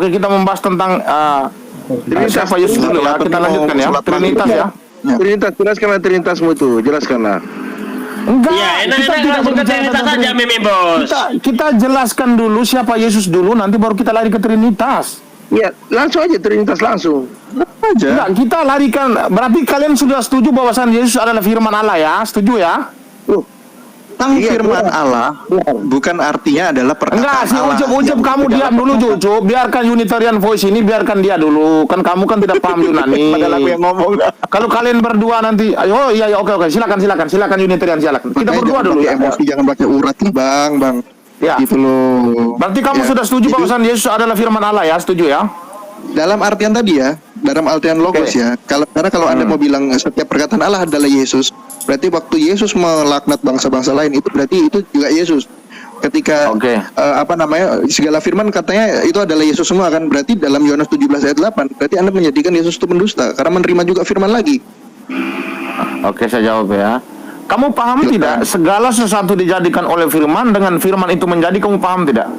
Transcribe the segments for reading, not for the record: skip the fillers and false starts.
kita membahas tentang siapa Yesus dulu ya. Kita lanjutkan ya. Trinitas ya. Trinitas, jelaskanlah Trinitasmu itu, jelaskanlah. Enggak, Iya, enak-enak langsung ke Trinitas aja, Mimi Bos. Kita jelaskan dulu siapa Yesus dulu, nanti baru kita lari ke Trinitas. Iya, langsung aja Trinitas langsung. Aja. Enggak, kita larikan. Berarti kalian sudah setuju bahwasan Yesus adalah firman Allah ya? Setuju ya? Firman Allah bukan artinya adalah perkataan enggak, si Allah. Ucup kamu diam dulu Ucup. Biarkan Unitarian Voice ini, biarkan dia dulu. Kan kamu kan tidak paham Yunani. Padahal aku yang ngomong. Kalau kalian berdua nanti, ayo iya oke, silakan Unitarian silakan. Kita berdua dulu ya. Emosi, jangan pakai urat nih, Bang. Ya. Gitu loh. Berarti kamu sudah setuju bahwasan Yesus adalah firman Allah ya? Setuju ya? Dalam artian tadi ya, dalam artian logos ya. Karena kalau Anda mau bilang setiap perkataan Allah adalah Yesus, berarti waktu Yesus melaknat bangsa-bangsa lain itu berarti itu juga Yesus. Ketika segala firman katanya itu adalah Yesus semua kan, berarti dalam Yohanes 17 ayat 8 berarti Anda menjadikan Yesus itu pendusta karena menerima juga firman lagi. Oke, saya jawab ya. Kamu paham tidak segala sesuatu dijadikan oleh firman, dengan firman itu menjadi, kamu paham tidak?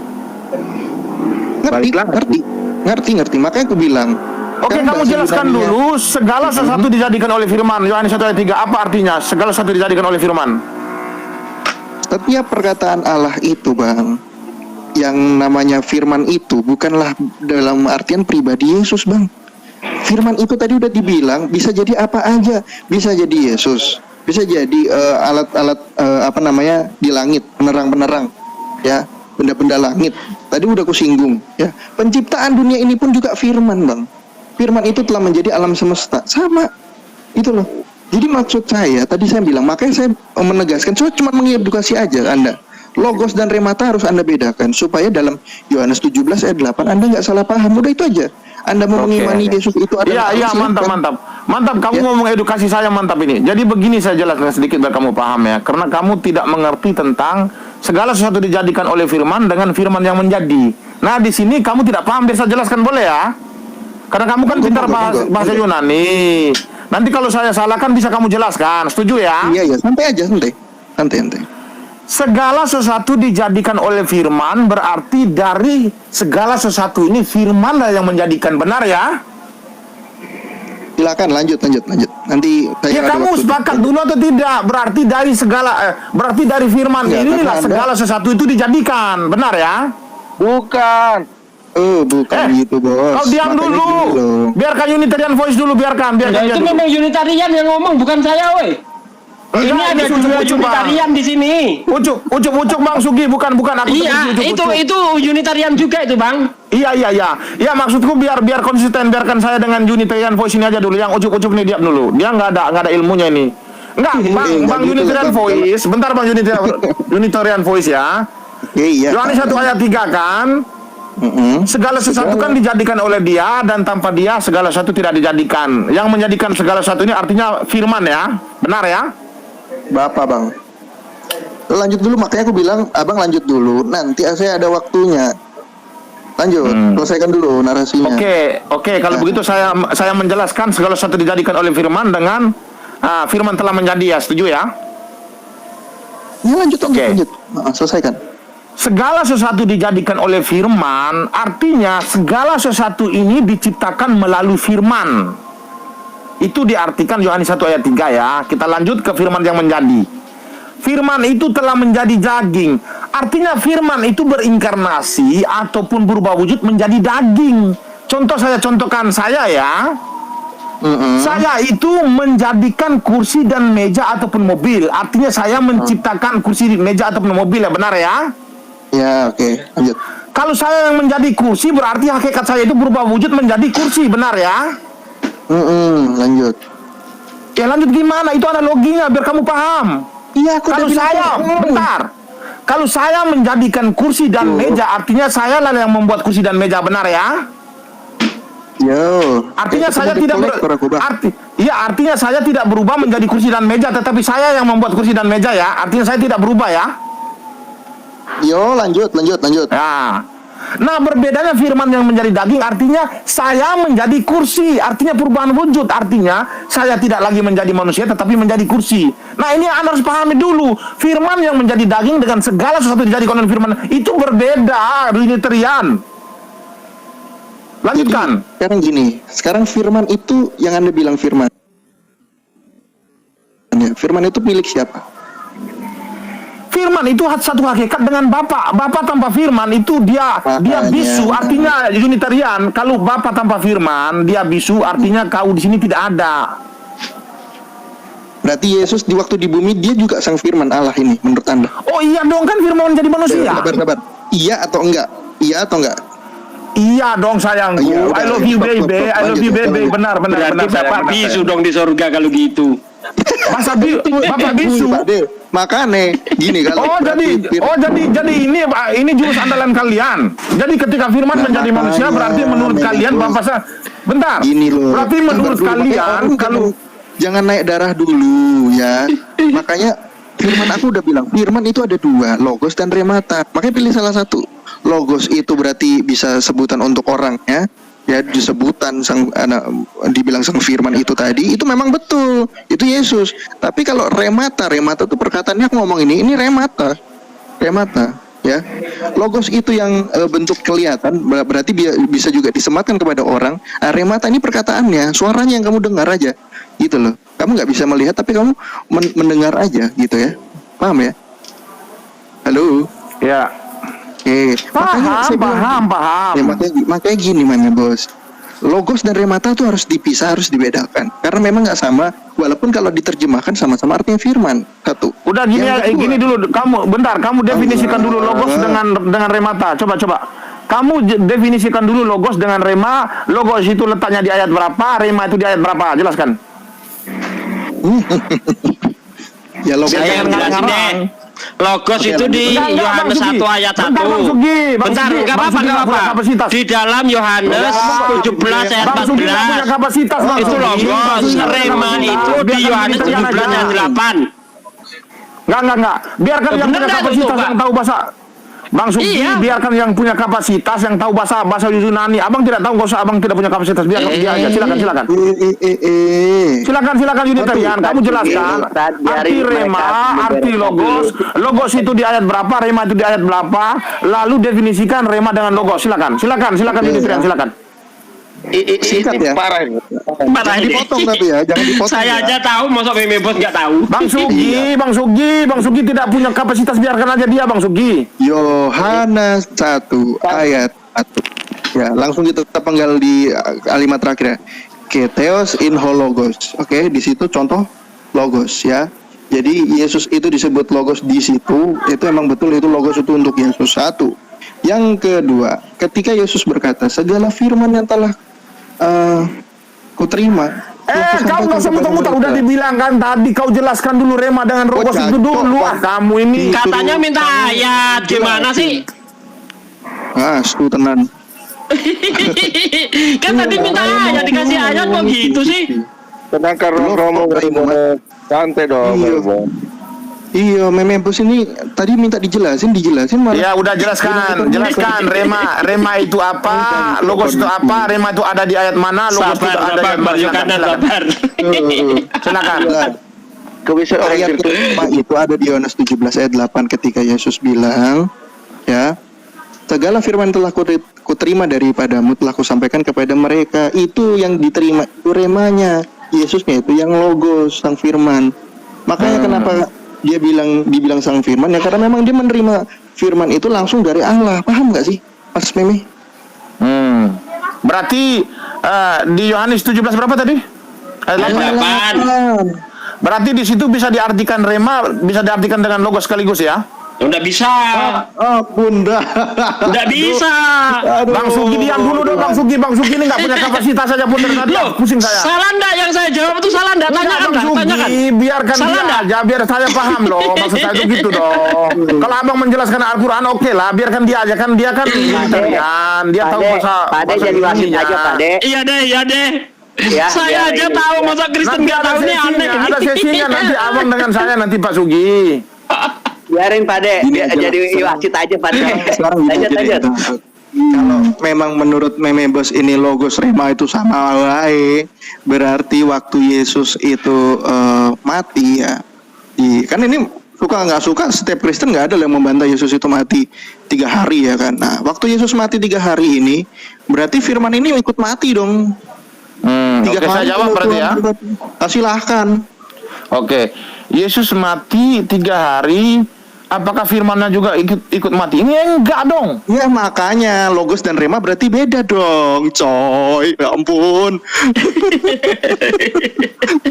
Ngerti. Makanya aku bilang. Oke, kamu jelaskan dulu segala sesuatu dijadikan oleh firman. Yohanes 1 ayat 3, apa artinya segala sesuatu dijadikan oleh firman? Setiap perkataan Allah itu, Bang, yang namanya firman itu bukanlah dalam artian pribadi Yesus, Bang. Firman itu tadi udah dibilang bisa jadi apa aja. Bisa jadi Yesus, bisa jadi alat-alat di langit, penerang-penerang, ya, benda-benda langit. Tadi udah aku singgung, ya. Penciptaan dunia ini pun juga firman, Bang. Firman itu telah menjadi alam semesta. Sama. Itu loh. Jadi maksud saya, tadi saya bilang, makanya saya menegaskan, saya cuma mengedukasi aja Anda. Logos dan remata harus Anda bedakan, supaya dalam Yohanes 17 ayat 8 Anda nggak salah paham. Udah itu aja. Anda mau mengimani Yesus itu adalah... Iya, mantap. Kamu mau mengedukasi saya, mantap ini. Jadi begini saya jelaskan sedikit biar kamu paham ya. Karena kamu tidak mengerti tentang segala sesuatu dijadikan oleh firman dengan firman yang menjadi. Nah, di sini kamu tidak paham, biar saya jelaskan boleh ya? Karena kamu kan pintar bahasa Yunani. Nanti kalau saya salah kan bisa kamu jelaskan. Setuju ya? Iya, santai aja, santai. Segala sesuatu dijadikan oleh firman, berarti dari segala sesuatu ini firman lah yang menjadikan, benar ya? Silakan lanjut. Nanti saya ya kamu sepakat dulu atau tidak? Berarti dari berarti dari firman inilah segala sesuatu itu dijadikan, benar ya? Bukan gitu, Bos. Kau diam dulu. Biarkan Unitarian Voice dulu, biarkan itu dulu. memang Unitarian yang ngomong, bukan saya, woi. Ini ada dua Unitarian di sini. Ucuk Bang Sugi, bukan aku. Iya, itu Unitarian juga itu, Bang. Iya. Ya, maksudku biar konsisten, biarkan saya dengan Unitarian Voice ini aja dulu. Yang Ucuk ini diam dulu. Dia nggak ada ilmunya ini. Enggak, Bang Unitarian Voice. Bentar Bang Unitarian Voice ya. Iya. Yohanes 1 ayat 3 kan? Segala sesuatu kan dijadikan oleh Dia, dan tanpa Dia segala sesuatu tidak dijadikan. Yang menjadikan segala sesuatu ini artinya firman ya. Benar ya? Bapak, Bang. Lanjut dulu, makanya aku bilang Abang lanjut dulu. Nanti saya ada waktunya. Lanjut, selesaikan dulu narasinya. Oke. Kalau begitu saya menjelaskan segala sesuatu dijadikan oleh firman dengan firman telah menjadi ya. Setuju ya? Ya, lanjut. Selesaikan. Segala sesuatu dijadikan oleh firman, artinya segala sesuatu ini diciptakan melalui firman. Itu diartikan Yohanes 1 ayat 3 ya. Kita lanjut ke firman yang menjadi. Firman itu telah menjadi daging. Artinya firman itu berinkarnasi ataupun berubah wujud menjadi daging. Saya contohkan ya. Saya itu menjadikan kursi dan meja ataupun mobil. Artinya saya menciptakan kursi, meja ataupun mobil ya, benar ya? Ya, oke. Lanjut. Kalau saya yang menjadi kursi, berarti hakikat saya itu berubah wujud menjadi kursi, benar ya? Lanjut. Ya lanjut gimana? Itu analoginya biar kamu paham. Iya, Kalau saya menjadikan kursi dan meja, artinya saya lah yang membuat kursi dan meja, benar ya? Artinya saya artinya saya tidak berubah menjadi kursi dan meja, tetapi saya yang membuat kursi dan meja ya. Artinya saya tidak berubah ya. Lanjut. Ya. Nah, berbedanya firman yang menjadi daging, artinya saya menjadi kursi, artinya perubahan wujud, artinya saya tidak lagi menjadi manusia tetapi menjadi kursi. Nah, ini Anda harus pahami dulu. Firman yang menjadi daging dengan segala sesuatu dijadikan oleh firman itu berbeda, Unitarian. Lanjutkan. Jadi, sekarang gini, sekarang firman itu yang Anda bilang firman. Ya, firman itu milik siapa? Firman itu satu hakikat dengan Bapa. Bapa tanpa firman itu dia Makanya. bisu, artinya Unitarian. Kalau Bapa tanpa firman, dia bisu, artinya kau di sini tidak ada. Berarti Yesus di waktu di bumi dia juga sang firman Allah ini menurut Anda? Oh iya dong, kan firman menjadi manusia. Sabar. Iya atau enggak? Iya atau enggak? Iya dong sayangku. Iya, udah, I love you stop, baby. I love you baby. Benar. Berarti Bapak sayang. bisu dong di surga kalau gitu. Masa Bapak bisu? Pak De. Makanya gini kalau jadi ini jurus andalan kalian. Jadi ketika firman menjadi manusia berarti menurut kalian Bapak bentar. Gini loh. Berarti menurut Sabar dulu, kalian makanya kalau jangan naik darah dulu ya. Makanya firman aku udah bilang, firman itu ada dua, logos dan remata. Makanya pilih salah satu. Logos itu berarti bisa sebutan untuk orangnya, ya disebutan dibilang sang firman itu tadi, itu memang betul, itu Yesus. Tapi kalau remata itu perkataannya aku ngomong ini remata, ya. Logos itu yang bentuk kelihatan, berarti bisa juga disematkan kepada orang. Remata ini perkataannya, suaranya yang kamu dengar aja, gitu loh. Kamu nggak bisa melihat, tapi kamu mendengar aja, gitu ya. Paham ya? Halo. ya Oke, paham. Ya, makanya gini mana bos, logos dan remata tuh harus dipisah, harus dibedakan karena memang nggak sama, walaupun kalau diterjemahkan sama-sama artinya firman satu. Udah gini dulu, kamu definisikan dulu logos dengan remata. Coba. Kamu definisikan dulu logos dengan rema. Logos itu letaknya di ayat berapa, rema itu di ayat berapa? Jelaskan. Ya logos. Saya yang jelasin deh. Logos itu di Yohanes 1 ayat 1. Bentar, enggak apa-apa. Di dalam Yohanes 17 ayat 14 itu logos. Rema itu di Yohanes 17 ayat 8. Enggak. Biarkan yang punya kapasitas yang tahu bahasa. Bang Sugi, biarkan yang punya kapasitas yang tahu bahasa Yunani. Abang tidak tahu, nggak usah. Abang tidak punya kapasitas. Biarkan dia aja. Silakan. Silakan Unitarian. Kamu jelaskan arti rema, arti logos. Logos itu di ayat berapa? Rema itu di ayat berapa? Lalu definisikan rema dengan logos. Silakan Unitarian. Silakan. Singkat ya. Parah ini. Parah Dipotong tapi ya, jangan dipotong. Saya ya. aja tahu, masa Meme Bos nggak tahu. Bang Sugi tidak punya kapasitas, biarkan aja dia, Bang Sugi. Yohanes 1 ayat 1. Ya, langsung kita penggal di kalimat terakhir ya. Ketheos in ho logos. Oke, di situ contoh logos ya. Jadi Yesus itu disebut logos di situ, itu emang betul itu logos itu untuk Yesus. Satu. Yang kedua, ketika Yesus berkata, segala firman yang telah kuterima. Kau nggak usah muter-muter, udah dibilang kan tadi, kau jelaskan dulu rema dengan logos itu dulu. Kamu ini Katanya minta ayat, gimana sih? Tenan. Kan tadi minta ayat, dikasih ayat kok gitu sih? Tenang Romo santai dong. Iya, Meme Bos ini tadi minta dijelasin malah. Ya udah jelaskan rema itu apa, logos itu apa, rema itu ada di ayat mana, logos itu ada di ayat mana. Silakan. Kebiasaan orang Ayat kelima itu ada di Yohanes 17 ayat 8 ketika Yesus bilang, ya, segala firman telah kuterima daripadamu telah kusampaikan kepada mereka. Itu yang diterima, itu remanya. Yesusnya itu yang logos, sang firman. Makanya kenapa dia dibilang sang firman ya, karena memang dia menerima firman itu langsung dari Allah. Paham nggak sih Mas Meme? Berarti di Yohanes 17 berapa tadi? Ayat 8. Berarti di situ bisa diartikan rema, bisa diartikan dengan logos sekaligus ya? Udah bisa. Bunda. Udah bisa. Bang Sugi diam dulu dong, Bang Sugi ini nggak punya kapasitas saja pun dari tadi. Pusing saya. Salah enggak yang saya jawab itu salah enggak? Tanyakan, Bang Sugi, biarkan dia aja, biar saya paham loh. Maksud saya itu gitu dong. Kalau abang menjelaskan Al-Quran oke lah, biarkan dia aja kan, dia kan Unitarian, dia tahu bahasa. Pak De jadi wasit aja Pak De. Iya deh. Ya, Saya aja tahu, masa Kristen nggak tahu ini aneh. Ada sesinya nanti abang dengan saya nanti Pak Sugi. Biarin Pak De, jadi wasit aja Pak De. Sekarang Lanjut. Kalau memang menurut Meme Bos ini logos rema itu sama wae, berarti waktu Yesus itu mati ya. Kan ini suka nggak suka, setiap Kristen nggak ada yang membantah Yesus itu mati 3 hari ya kan. Nah, waktu Yesus mati 3 hari ini, berarti firman ini ikut mati dong. 3 Oke, saya jawab berarti ya. Silahkan. Oke, Yesus mati 3 hari, apakah firmannya juga ikut mati? Ini enggak dong. Ya makanya logos dan rema berarti beda dong, coy. Ya ampun.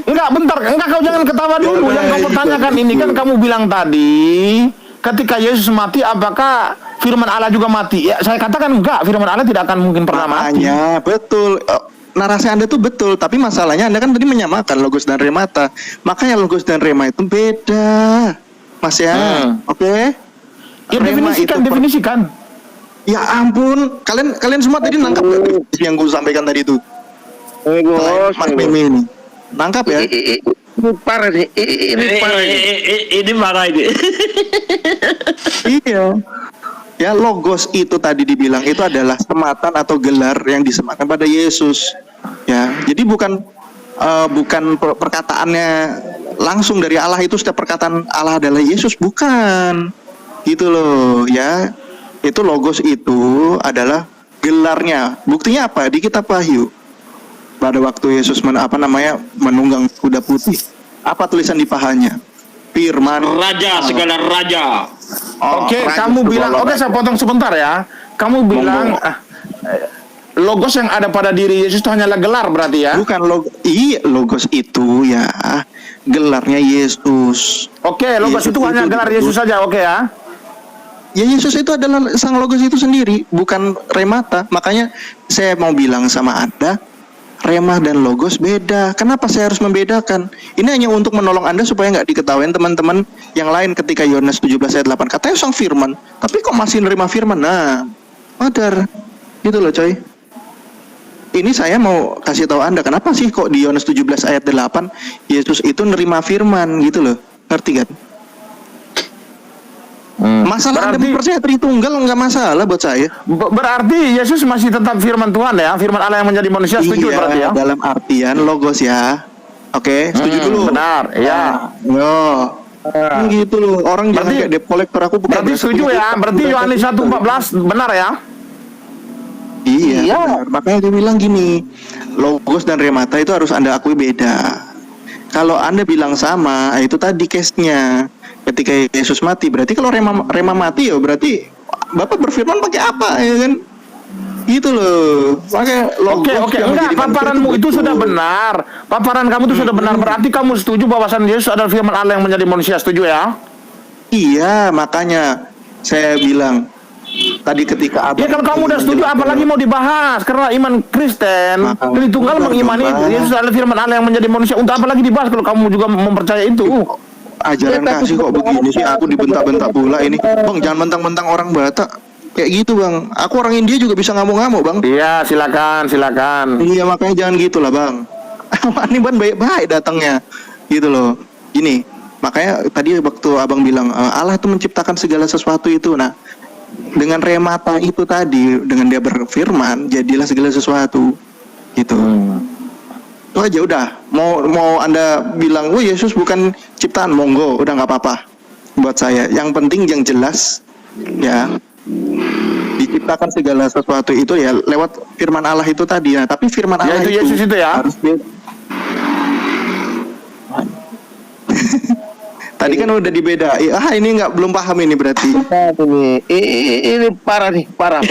Enggak, bentar, kau jangan ketawa dulu. Yang kau pertanyakan ini kan kamu bilang tadi, ketika Yesus mati, apakah firman Allah juga mati? Ya, saya katakan enggak, firman Allah tidak akan mungkin pernah mati. Makanya betul. Narasi Anda tuh betul, tapi masalahnya Anda kan tadi menyamakan logos dan remata. Makanya logos dan rema itu beda, Mas ya. Oke? Ya, Rema definisikan. Ya ampun, kalian semua tadi nangkap gak yang gue sampaikan tadi itu? Bos, Mas Mimi ini nangkap ya? ini parah nih. Ini parah nih. Ini marah ini. Iya. Ya logos itu tadi dibilang itu adalah sematan atau gelar yang disematkan pada Yesus. Ya, jadi bukan perkataannya langsung dari Allah, itu setiap perkataan Allah adalah Yesus, bukan. Gitu loh, ya. Itu logos itu adalah gelarnya. Buktinya apa? Di kitab Wahyu. Pada waktu Yesus menunggang kuda putih, apa tulisan di pahanya? Firman Raja, segala raja. Oke, kamu bilang, oke saya potong sebentar ya. Kamu bilang logos yang ada pada diri Yesus itu hanyalah gelar berarti ya? Bukan logos itu ya gelarnya Yesus. Oke, logos Yesus itu hanya itu gelar Yesus saja, oke ya? Ya Yesus itu adalah sang logos itu sendiri, bukan remata. Makanya saya mau bilang sama Anda, remah dan logos beda. Kenapa saya harus membedakan? Ini hanya untuk menolong Anda supaya nggak diketahui teman-teman yang lain ketika Yohanes 17 ayat 8 katanya sang firman, tapi kok masih nerima firman? Nah, madar. Gitu loh coy. Ini saya mau kasih tahu Anda kenapa sih kok di Yohanes 17 ayat 8 Yesus itu nerima firman gitu loh. Ngerti kan? Masalah Anda percaya Tritunggal nggak masalah buat saya. Berarti Yesus masih tetap firman Tuhan ya, firman Allah yang menjadi manusia, setuju Iya, berarti ya? dalam artian logos ya. Oke, setuju dulu. Benar, ya. Yo. Gitu loh. Orang jangan kayak debt collector, aku bukan. Berarti setuju ya? Berarti Yohanes 1:14 benar ya? Iya. Benar. Makanya dia bilang gini, logos dan remata itu harus Anda akui beda. Kalau Anda bilang sama, itu tadi case-nya. Ketika Yesus mati, berarti kalau rema mati ya berarti Bapak berfirman pakai apa ya kan? Gitu loh. Pakai logos. Oke, enggak, paparanmu itu sudah benar. Paparan kamu itu sudah benar. Berarti kamu setuju bahwasan Yesus adalah firman Allah yang menjadi manusia, setuju ya? Iya, makanya saya bilang tadi ketika Ya kalau kamu udah setuju, apalagi mau dibahas? Karena iman Kristen, Tritunggal mengimani Yesus adalah firman Allah yang menjadi manusia. Untuk apa lagi dibahas kalau kamu juga mempercayai itu? Ajaran kasih kok begini sih, aku dibentak-bentak pula ini. Bang, jangan mentang-mentang orang Batak kayak gitu bang. Aku orang India juga bisa ngamuk-ngamuk bang. Iya, silakan. Iya, makanya jangan gitulah bang. Ini ban baik-baik datangnya, gitu loh. Gini, makanya tadi waktu abang bilang Allah itu menciptakan segala sesuatu itu. Nah, dengan remata itu tadi, dengan dia berfirman, jadilah segala sesuatu, gitu. Itu aja udah. Mau Anda bilang, oh Yesus bukan ciptaan, monggo, udah nggak apa-apa. Buat saya, yang penting yang jelas, ya. Diciptakan segala sesuatu itu ya lewat firman Allah itu tadi. Nah, tapi firman Allah itu Yesus itu ya. Harus tadi kan udah dibeda. Ini belum paham ini berarti. Ini parah nih, parah.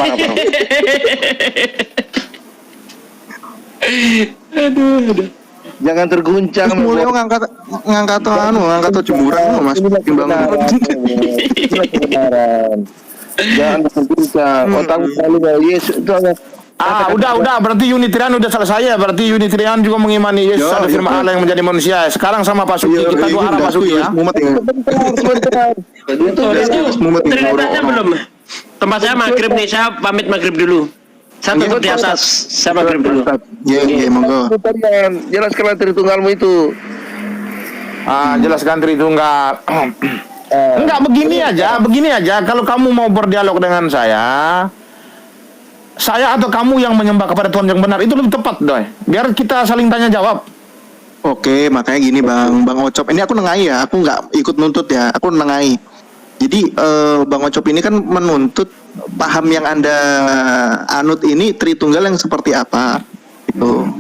Aduh. Jangan terguncang. Mulai ngangkat jemuran Mas. Jangan terguncang. Otak selalu Yesus itu udah berarti Unitarian udah selesai ya. Berarti Unitarian juga mengimani Yesus ada firman Allah yang menjadi manusia. Sekarang sama Pak Suki, kita dua arah Pak Suki ya. Trinitasnya belum. Tempat saya maghrib nih, saya pamit maghrib dulu. Saya tutup di atas, saya maghrib dulu. Iya, monggo. Jelaskanlah Tritunggalmu itu. Jelaskan Tritunggal. Enggak, begini aja. Kalau kamu mau berdialog dengan saya atau kamu yang menyembah kepada Tuhan yang benar, itu lebih tepat, Doi. Biar kita saling tanya jawab. Oke, makanya gini Bang Ocop. Ini aku nengai ya, aku nggak ikut nuntut ya, aku nengai. Jadi Bang Ocop ini kan menuntut paham yang Anda anut ini Tritunggal yang seperti apa gitu.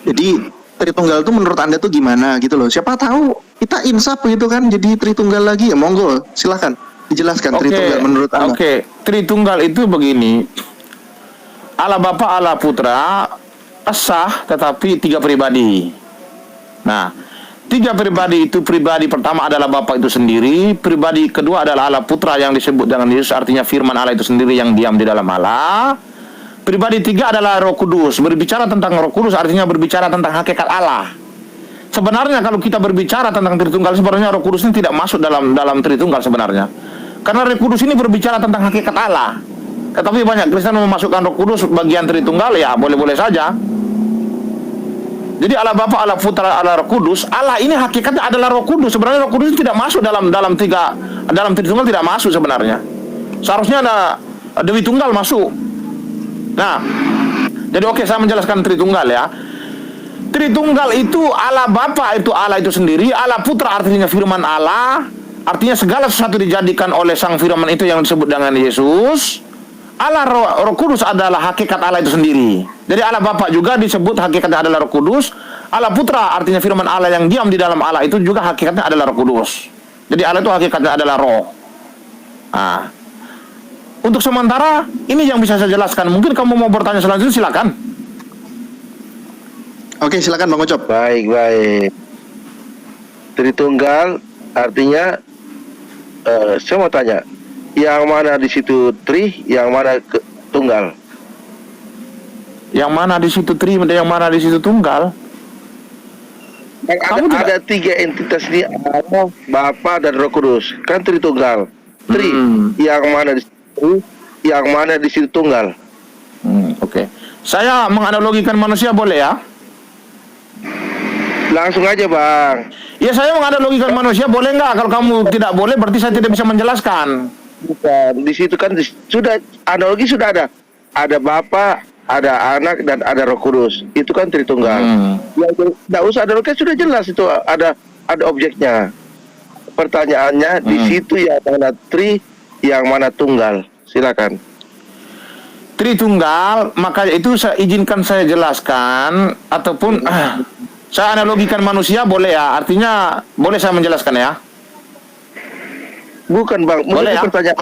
Jadi Tritunggal itu menurut Anda tuh gimana gitu loh. Siapa tahu kita insaf gitu kan jadi Tritunggal lagi ya, monggo silakan dijelaskan Tritunggal menurut Anda. Oke, Tritunggal itu begini. Allah Bapa, Allah Putra, sah tetapi 3 pribadi. Nah, 3 pribadi itu, pribadi pertama adalah Bapa itu sendiri, pribadi kedua adalah Allah Putra yang disebut dengan Yesus, artinya firman Allah itu sendiri yang diam di dalam Allah. Pribadi 3 adalah Roh Kudus. Berbicara tentang Roh Kudus artinya berbicara tentang hakikat Allah. Sebenarnya kalau kita berbicara tentang Tritunggal, sebenarnya Roh Kudus ini tidak masuk dalam Tritunggal sebenarnya. Karena Roh Kudus ini berbicara tentang hakikat Allah. Tetapi banyak Kristen memasukkan Roh Kudus bagian Tritunggal, ya boleh-boleh saja. Jadi Allah Bapa, Allah Putra, Allah Roh Kudus. Allah ini hakikatnya adalah Roh Kudus. Sebenarnya Roh Kudus tidak masuk dalam Tritunggal, tidak masuk sebenarnya. Seharusnya ada Dewi Tunggal masuk. Nah, jadi oke, saya menjelaskan Tritunggal ya. Tritunggal itu Allah Bapa itu Allah itu sendiri, Allah Putra artinya firman Allah, artinya segala sesuatu dijadikan oleh Sang Firman itu yang disebut dengan Yesus. Allah Roh Kudus adalah hakikat Allah itu sendiri. Jadi Allah Bapa juga disebut hakikatnya adalah Roh Kudus. Allah Putra artinya firman Allah yang diam di dalam Allah itu juga hakikatnya adalah Roh Kudus. Jadi Allah itu hakikatnya adalah Roh. Nah, untuk sementara ini yang bisa saya jelaskan. Mungkin kamu mau bertanya selanjutnya, silakan. Oke, silakan Bang Ocop. Baik. Tritunggal artinya saya mau tanya, yang mana di situ tri, yang mana tunggal? Yang mana di situ tri, yang mana di situ tunggal? Ada 3 entitas ini, Allah, Bapa dan Roh Kudus. Kan Tritunggal. Tri, yang mana di situ tri, yang mana di situ tunggal? Oke. Saya menganalogikan manusia boleh ya? Langsung aja Bang. Ya, saya menganalogikan manusia boleh nggak? Kalau kamu tidak boleh berarti saya tidak bisa menjelaskan. Bukan, di situ kan sudah analogi sudah ada. Ada Bapa, ada Anak dan ada Roh Kudus. Itu kan Tritunggal. Ya, tidak usah analogi, sudah jelas itu ada objeknya. Pertanyaannya di situ yang mana tri, yang mana tunggal. Silakan. Tritunggal, maka itu saya izinkan saya jelaskan ataupun saya analogikan manusia boleh ya? Artinya boleh saya menjelaskan ya? Bukan Bang, boleh ya? Pertanyaan.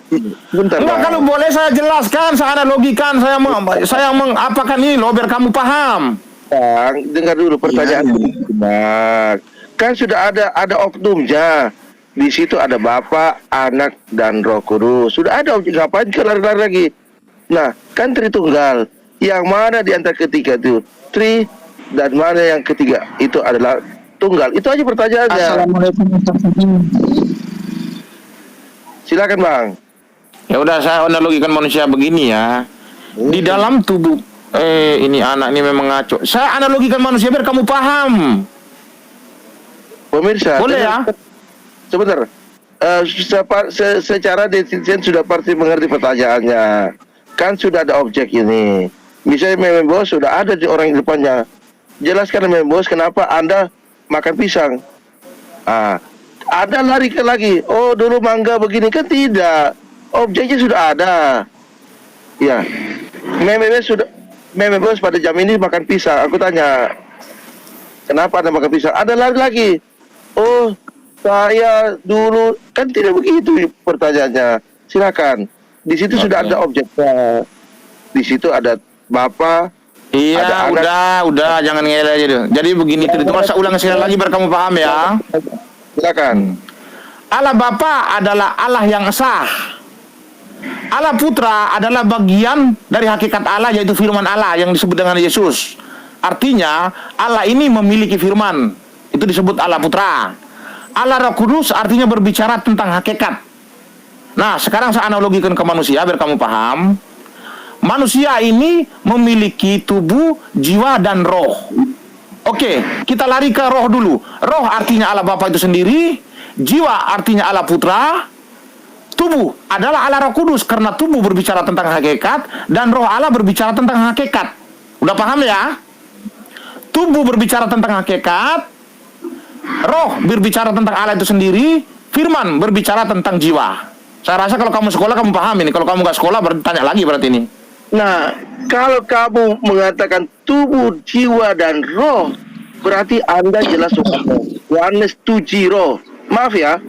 Bentar, enggak, Bang. kalau boleh saya jelaskan, saya analogikan, saya mengapakan ini loh biar kamu paham. Bang, dengar dulu pertanyaan. Bang, kan sudah ada oknumnya. Di situ ada Bapa, Anak dan Roh Kudus. Sudah ada objek, ngapain ke lari-lari lagi? Nah, kan Tritunggal. Yang mana di antara ketiga itu? Tri dan mana yang ketiga? Itu adalah tunggal. Itu aja pertanyaannya. Assalamualaikum. Silakan Bang. Ya udah, saya analogikan manusia begini ya. Di dalam tubuh ini anak ini memang ngaco. Saya analogikan manusia biar kamu paham. Pemirsa, boleh ya? Sebentar. Secara netizen sudah pasti mengerti pertanyaannya. Kan sudah ada objek ini. Misalnya Meme Bos sudah ada di orang di depannya. Jelaskan Meme Bos kenapa Anda makan pisang. Ada lari ke lagi. Oh, dulu mangga begini, kan tidak. Objeknya sudah ada. Ya. Meme Bos pada jam ini makan pisang. Aku tanya, kenapa Anda makan pisang? Ada lari lagi. Oh, saya dulu, kan tidak begitu pertanyaannya. Silakan. Di situ sudah ada objeknya. Di situ ada Bapa. Iya, udah, jangan ngele aja deh. Jadi begini, Tritunggal saya ulang sekali lagi biar kamu paham ya. Silakan. Allah Bapa adalah Allah yang sah. Allah Putra adalah bagian dari hakikat Allah, yaitu firman Allah yang disebut dengan Yesus. Artinya Allah ini memiliki firman. Itu disebut Allah Putra. Allah Roh Kudus artinya berbicara tentang hakikat. Nah, sekarang saya analogikan ke manusia biar kamu paham. Manusia ini memiliki tubuh, jiwa, dan roh. Oke, kita lari ke roh dulu. Roh artinya Allah Bapa itu sendiri, jiwa artinya Allah Putra, tubuh adalah Allah Roh Kudus karena tubuh berbicara tentang hakikat dan roh Allah berbicara tentang hakikat. Udah paham ya? Tubuh berbicara tentang hakikat, roh berbicara tentang Allah itu sendiri, firman berbicara tentang jiwa. Saya rasa kalau kamu sekolah kamu paham ini. Kalau kamu nggak sekolah bertanya lagi berarti ini. Nah, kalau kamu mengatakan tubuh, jiwa, dan roh, berarti Anda jelas Yohanes 7 roh. Maaf ya,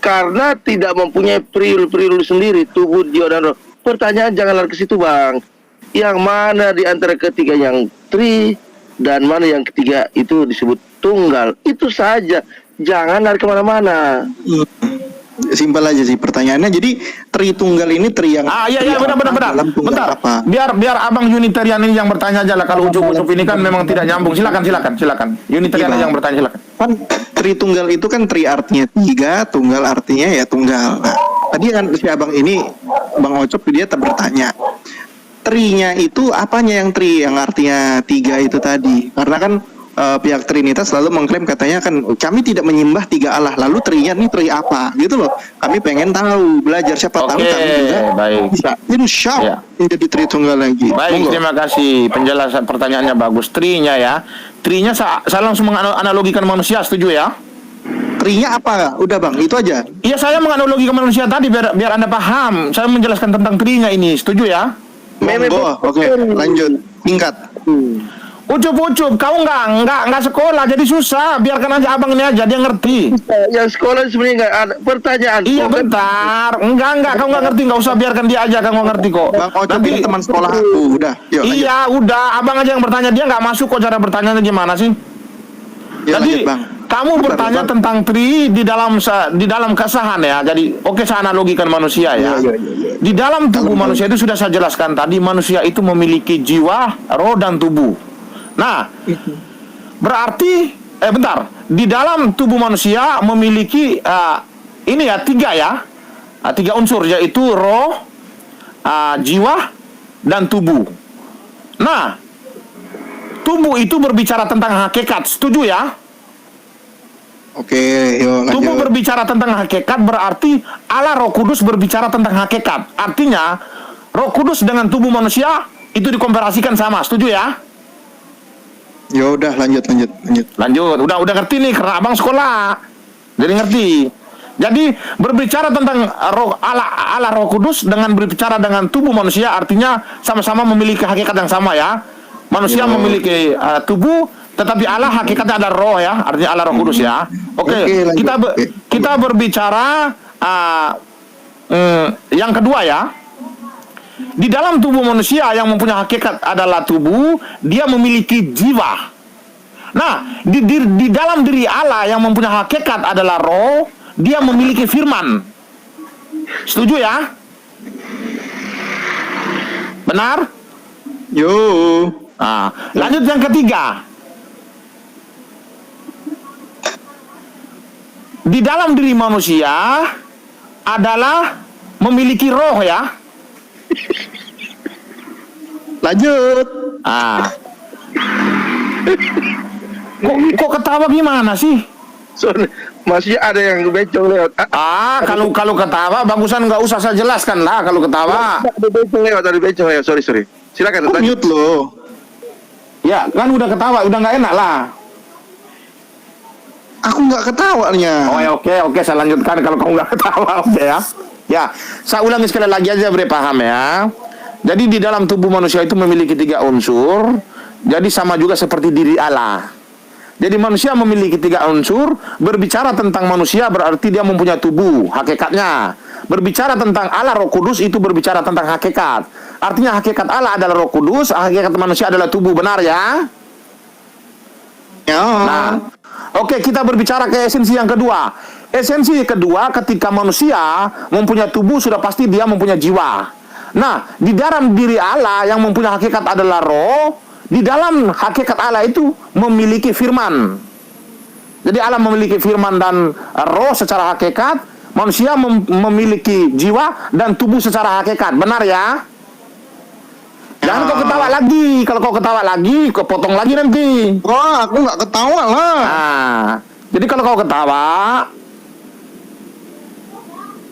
karena tidak mempunyai periul-periul sendiri, tubuh, jiwa, dan roh. Pertanyaan jangan lari ke situ, Bang. Yang mana di antara ketiga yang tri dan mana yang ketiga itu disebut tunggal? Itu saja. Jangan lari kemana-mana. Simpel aja sih pertanyaannya. Jadi Tritunggal ini tri yang Iya benar. Bentar. Biar Abang Unitarian ini yang bertanya aja lah. Kalau ucup-ucup ini kan memang tidak nyambung. Silakan. Unitarian yang bertanya, silakan. Kan Tritunggal itu kan tri artinya 3, tunggal artinya ya tunggal. Nah, tadi kan si Abang ini Bang Ocop dia bertanya, trinya itu apanya yang tri yang artinya 3 itu tadi? Karena kan pihak Trinitas selalu mengklaim katanya kan kami tidak menyembah 3 Allah. Lalu trinya nih tri apa? Gitu loh. Kami pengen tahu, belajar, siapa tahu kami juga bisa insya menjadi Tritunggal lagi. Baik, terima kasih. Penjelasan pertanyaannya bagus. Trinya ya. Trinya saya langsung menganalogikan manusia, setuju ya? Trinya apa? Udah Bang, itu aja. Iya, saya menganalogikan manusia tadi biar Anda paham. Saya menjelaskan tentang trinya ini, setuju ya? Oke, lanjut. Singkat. Ucup, kau nggak sekolah jadi susah. Biarkan aja abang ini aja, dia ngerti. Yang sekolah sebenarnya nggak ada pertanyaan. Iya bentar, enggak, kau nggak ngerti, nggak usah biarkan dia aja, kau ngerti kok. Bang Ocop ini teman sekolah aku, udah. Yuk, iya, udah, abang aja yang bertanya, dia nggak masuk kok. Cara bertanya gimana sih? Jadi kamu bertanya tentang tri di dalam kesahan ya. Jadi oke, saya analogikan manusia ya. Di dalam tubuh manusia itu sudah saya jelaskan tadi, manusia itu memiliki jiwa, roh, dan tubuh. Nah, berarti bentar, di dalam tubuh manusia memiliki ini ya 3 ya. 3 unsur, yaitu roh, jiwa, dan tubuh. Nah, tubuh itu berbicara tentang hakikat, setuju ya? Oke, yuk lanjut. Tubuh berbicara tentang hakikat berarti Allah Roh Kudus berbicara tentang hakikat. Artinya Roh Kudus dengan tubuh manusia itu dikomparasikan sama, setuju ya? Ya udah lanjut. Udah ngerti nih karena abang sekolah. Jadi ngerti. Jadi berbicara tentang Roh Allah Roh Kudus dengan berbicara dengan tubuh manusia artinya sama-sama memiliki hakikat yang sama ya. Manusia memiliki tubuh, tetapi Allah hakikatnya ada roh ya, artinya Allah Roh Kudus ya. Oke, kita berbicara yang kedua ya. Di dalam tubuh manusia yang mempunyai hakikat adalah tubuh, dia memiliki jiwa. Nah, di dalam diri Allah yang mempunyai hakikat adalah roh, dia memiliki firman. Setuju ya? Benar? Yo. Nah, lanjut yang ketiga. Di dalam diri manusia adalah memiliki roh ya. Lanjut. Kok ketawa gimana sih? Masih ada yang becong lewat. Kalau ketawa bagusan nggak usah saya jelaskan lah kalau ketawa. Ada becong lewat. Sorry. Silakan. Mute loh. Ya, kan udah ketawa, udah nggak enak lah. Aku nggak ketawanya. Oh ya, oke, saya lanjutkan kalau kamu nggak ketawa, oke ya. Ya, saya ulangi sekali lagi aja biar paham ya. Jadi di dalam tubuh manusia itu memiliki 3 unsur. Jadi sama juga seperti diri Allah. Jadi manusia memiliki 3 unsur. Berbicara tentang manusia berarti dia mempunyai tubuh, hakikatnya. Berbicara tentang Allah Roh Kudus itu berbicara tentang hakikat. Artinya hakikat Allah adalah Roh Kudus, hakikat manusia adalah tubuh, benar ya? Nah, oke, kita berbicara ke esensi yang kedua. Esensi kedua, ketika manusia mempunyai tubuh, sudah pasti dia mempunyai jiwa. Nah, di dalam diri Allah yang mempunyai hakikat adalah roh, di dalam hakikat Allah itu memiliki firman. Jadi Allah memiliki firman dan roh secara hakikat, manusia memiliki jiwa dan tubuh secara hakikat. Benar ya? Jangan kau ketawa lagi. Kalau kau ketawa lagi, kau potong lagi nanti. Wah, aku nggak ketawa lah. Nah, jadi kalau kau ketawa,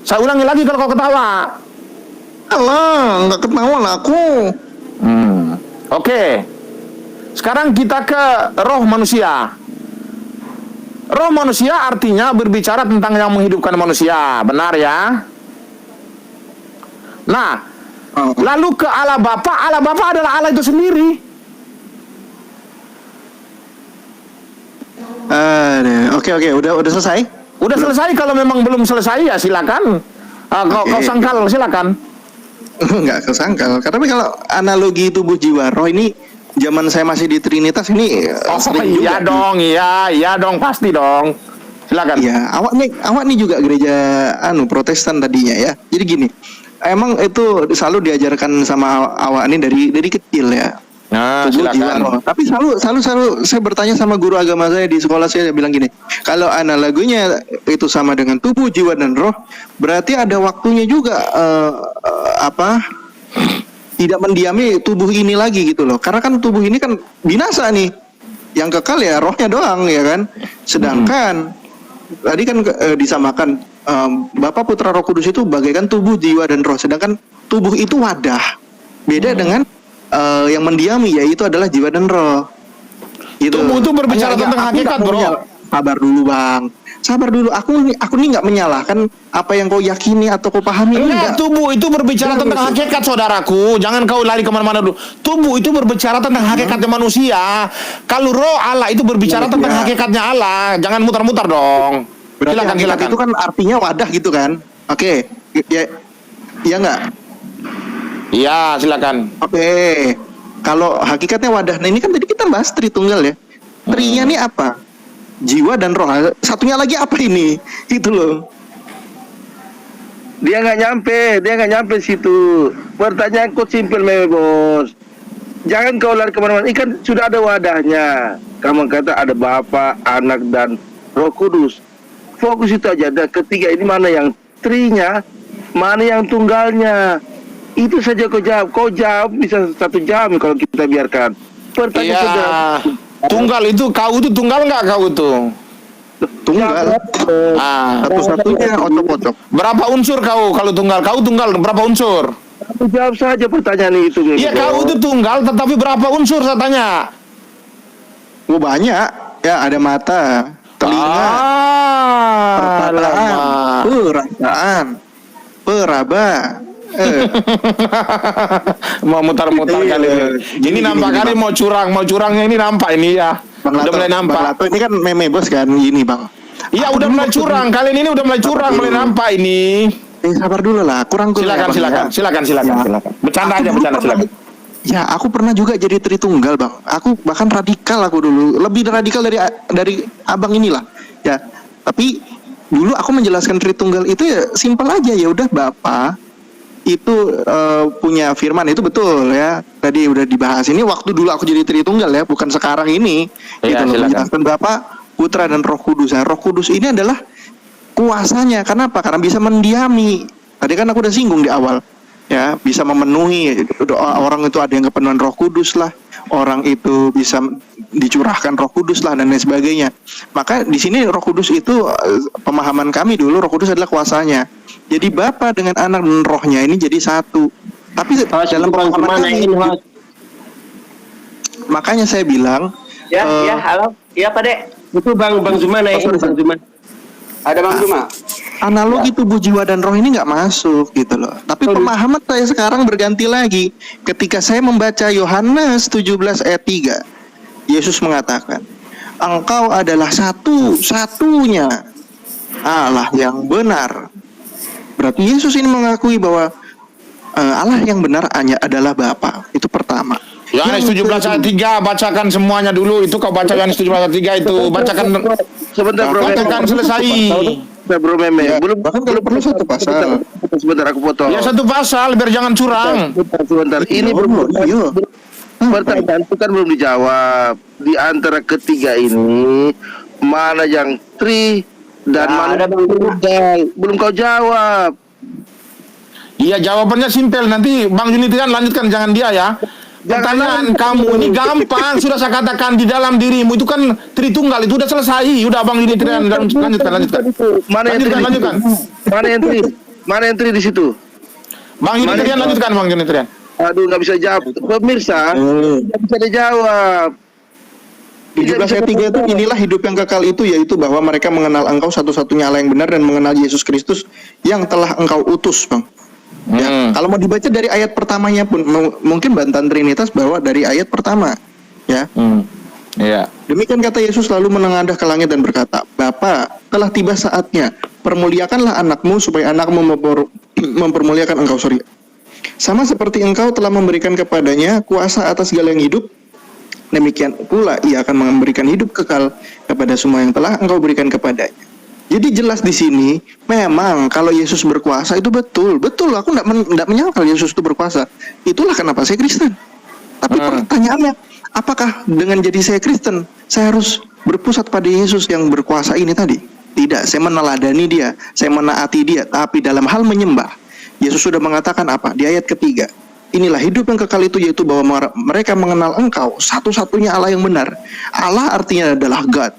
saya ulangi lagi kalau kau ketawa. Alah, nggak ketawa lah aku. Oke. Sekarang kita ke roh manusia. Roh manusia artinya berbicara tentang yang menghidupkan manusia, benar ya? Nah, lalu ke Allah Bapa adalah Allah itu sendiri. Oke, udah selesai? Udah selesai. Kalau memang belum selesai ya silakan. Kau sangkal, silakan. Enggak kesangkal. Tapi kalau analogi tubuh jiwa roh ini zaman saya masih di Trinitas ini sering iya juga. dong, iya dong, pasti dong. Silakan. Iya, awak nih juga gereja Protestan tadinya ya. Jadi gini, emang itu selalu diajarkan sama awak ini dari kecil ya. Nah, tubuh jiwa roh. silakan. Tapi selalu saya bertanya sama guru agama saya di sekolah, saya bilang gini, kalau analoginya itu sama dengan tubuh jiwa dan roh, berarti ada waktunya juga tidak mendiami tubuh ini lagi gitu loh. Karena kan tubuh ini kan binasa nih, yang kekal ya rohnya doang ya kan. Sedangkan tadi kan disamakan Bapa, Putra, Roh Kudus itu bagaikan tubuh, jiwa dan roh. Sedangkan tubuh itu wadah. Beda dengan yang mendiami, yaitu adalah jiwa dan roh. Gitu. Tubuh itu berbicara tentang hakikat, bro. Sabar dulu, Bang. Sabar dulu. Aku nih nggak menyalahkan apa yang kau yakini atau kau pahami. Enggak, tubuh itu berbicara tentang hakikat, saudaraku. Jangan kau lari kemana-mana dulu. Tubuh itu berbicara tentang hakikatnya manusia. Kalau roh Allah itu berbicara tentang hakikatnya Allah. Jangan mutar-mutar dong. Silakan. Itu kan artinya wadah gitu kan? Oke. Ya nggak? Iya, silakan. Oke. Kalau hakikatnya wadah, nah ini kan tadi kita bahas Tritunggal ya. Trinya nih apa? Jiwa dan roh. Satunya lagi apa ini? Itu loh. Dia nggak nyampe situ. Pertanyaan kok simpel bos. Jangan kau lari kemana-mana. Ikan sudah ada wadahnya. Kamu kata ada Bapa, Anak dan Roh Kudus. Fokus itu aja. Dan ketiga ini mana yang trinya, mana yang tunggalnya. Itu saja kau jawab. Kau jawab bisa 1 jam kalau kita biarkan. Pertanyaan saja. Tunggal itu, kau itu tunggal nggak kau itu? Tunggal. Satu-satunya otok-otok. Berapa unsur kau kalau tunggal? Kau tunggal berapa unsur? Jawab saja pertanyaan itu. Iya, kau itu tunggal, tetapi berapa unsur saya tanya? Banyak. Ya, ada mata, telinga, perkataan, perasaan, peraba. Mau mutar-mutar kali ini nampak kali mau curangnya ini nampak ini ya. Udah mulai nampak. Ini kan meme bos kan gini bang. Iya udah mulai curang kali ini udah mulai curang mulai nampak ini. Sabar dulu lah, kurang. Silakan. Bercanda silakan. Ya aku pernah juga jadi Tritunggal bang. Aku bahkan radikal aku dulu, lebih radikal dari abang inilah. Ya tapi dulu aku menjelaskan Tritunggal itu ya simpel aja, ya udah Bapa itu punya firman, itu betul ya. Tadi udah dibahas ini waktu dulu aku jadi Tritunggal ya, bukan sekarang ini. Ya, gitu loh, menjelaskan Bapa, Putra dan Roh Kudus. Nah, Roh Kudus ini adalah kuasanya. Kenapa? Karena bisa mendiami. Tadi kan aku udah singgung di awal. Ya, bisa memenuhi. Orang itu ada yang kepenuhan Roh Kudus lah. Orang itu bisa dicurahkan Roh Kudus lah dan lain sebagainya. Maka di sini Roh Kudus itu pemahaman kami dulu, Roh Kudus adalah kuasanya. Jadi Bapa dengan Anak dan Rohnya ini jadi satu. Tapi dalam pemahaman kami, makanya saya bilang, halo, iya Pak Dek. Itu Bang Zuma naik, Bang Zuma. Ada Bang Zuma. Analogi tubuh, jiwa dan roh ini nggak masuk gitu loh. Tapi pemahaman saya sekarang berganti lagi. Ketika saya membaca Yohanes 17 ayat 3, Yesus mengatakan, engkau adalah satu-satunya Allah yang benar. Berarti Yesus ini mengakui bahwa Allah yang benar hanya adalah Bapa. Itu pertama. Yohanes 17 ayat 3, bacakan semuanya dulu. Itu kau baca Yohanes 17 ayat 3 itu. Bacakan sebentar bro. Bacakan selesai. Bro meme. Ya, Belum bahkan kalau perlu satu pasal. Sebentar aku potong. Ya satu pasal biar jangan curang. Sebentar. Ini pertanyaan itu kan belum dijawab. Di antara ketiga ini mana yang tri dan mana tunggal? Belum kau jawab. Iya, jawabannya simpel. Nanti Bang Junitian lanjutkan, jangan dia ya. Pertanyaan kamu ini gampang. Sudah saya katakan di dalam dirimu itu kan Tritunggal, itu udah selesai. Udah Bang Junitian lanjutkan. Mana yang lanjutkan? Mana yang tri di situ? Bang Junitian lanjutkan, Bang Junitian. Aduh, nggak bisa jawab. Pemirsa, nggak bisa dijawab. 17 ayat 3 itu, inilah hidup yang kekal itu, yaitu bahwa mereka mengenal Engkau satu-satunya Allah yang benar dan mengenal Yesus Kristus yang telah Engkau utus, Bang. Ya, kalau mau dibaca dari ayat pertamanya pun mungkin bantahan Trinitas bahwa dari ayat pertama, ya. Iya. Demikian kata Yesus lalu menengadah ke langit dan berkata, Bapa, telah tiba saatnya, permuliakanlah anakmu supaya anakmu mempermuliakan engkau. Sama seperti engkau telah memberikan kepadanya kuasa atas segala yang hidup, demikian pula ia akan memberikan hidup kekal kepada semua yang telah engkau berikan kepadanya. Jadi jelas di sini, memang kalau Yesus berkuasa itu betul. Aku tidak menyangkal Yesus itu berkuasa. Itulah kenapa saya Kristen. Tapi pertanyaannya, apakah dengan jadi saya Kristen, saya harus berpusat pada Yesus yang berkuasa ini tadi? Tidak, saya meneladani dia, saya menaati dia. Tapi dalam hal menyembah, Yesus sudah mengatakan apa? Di ayat ketiga, inilah hidup yang kekal itu, yaitu bahwa mereka mengenal engkau satu-satunya Allah yang benar. Allah artinya adalah God,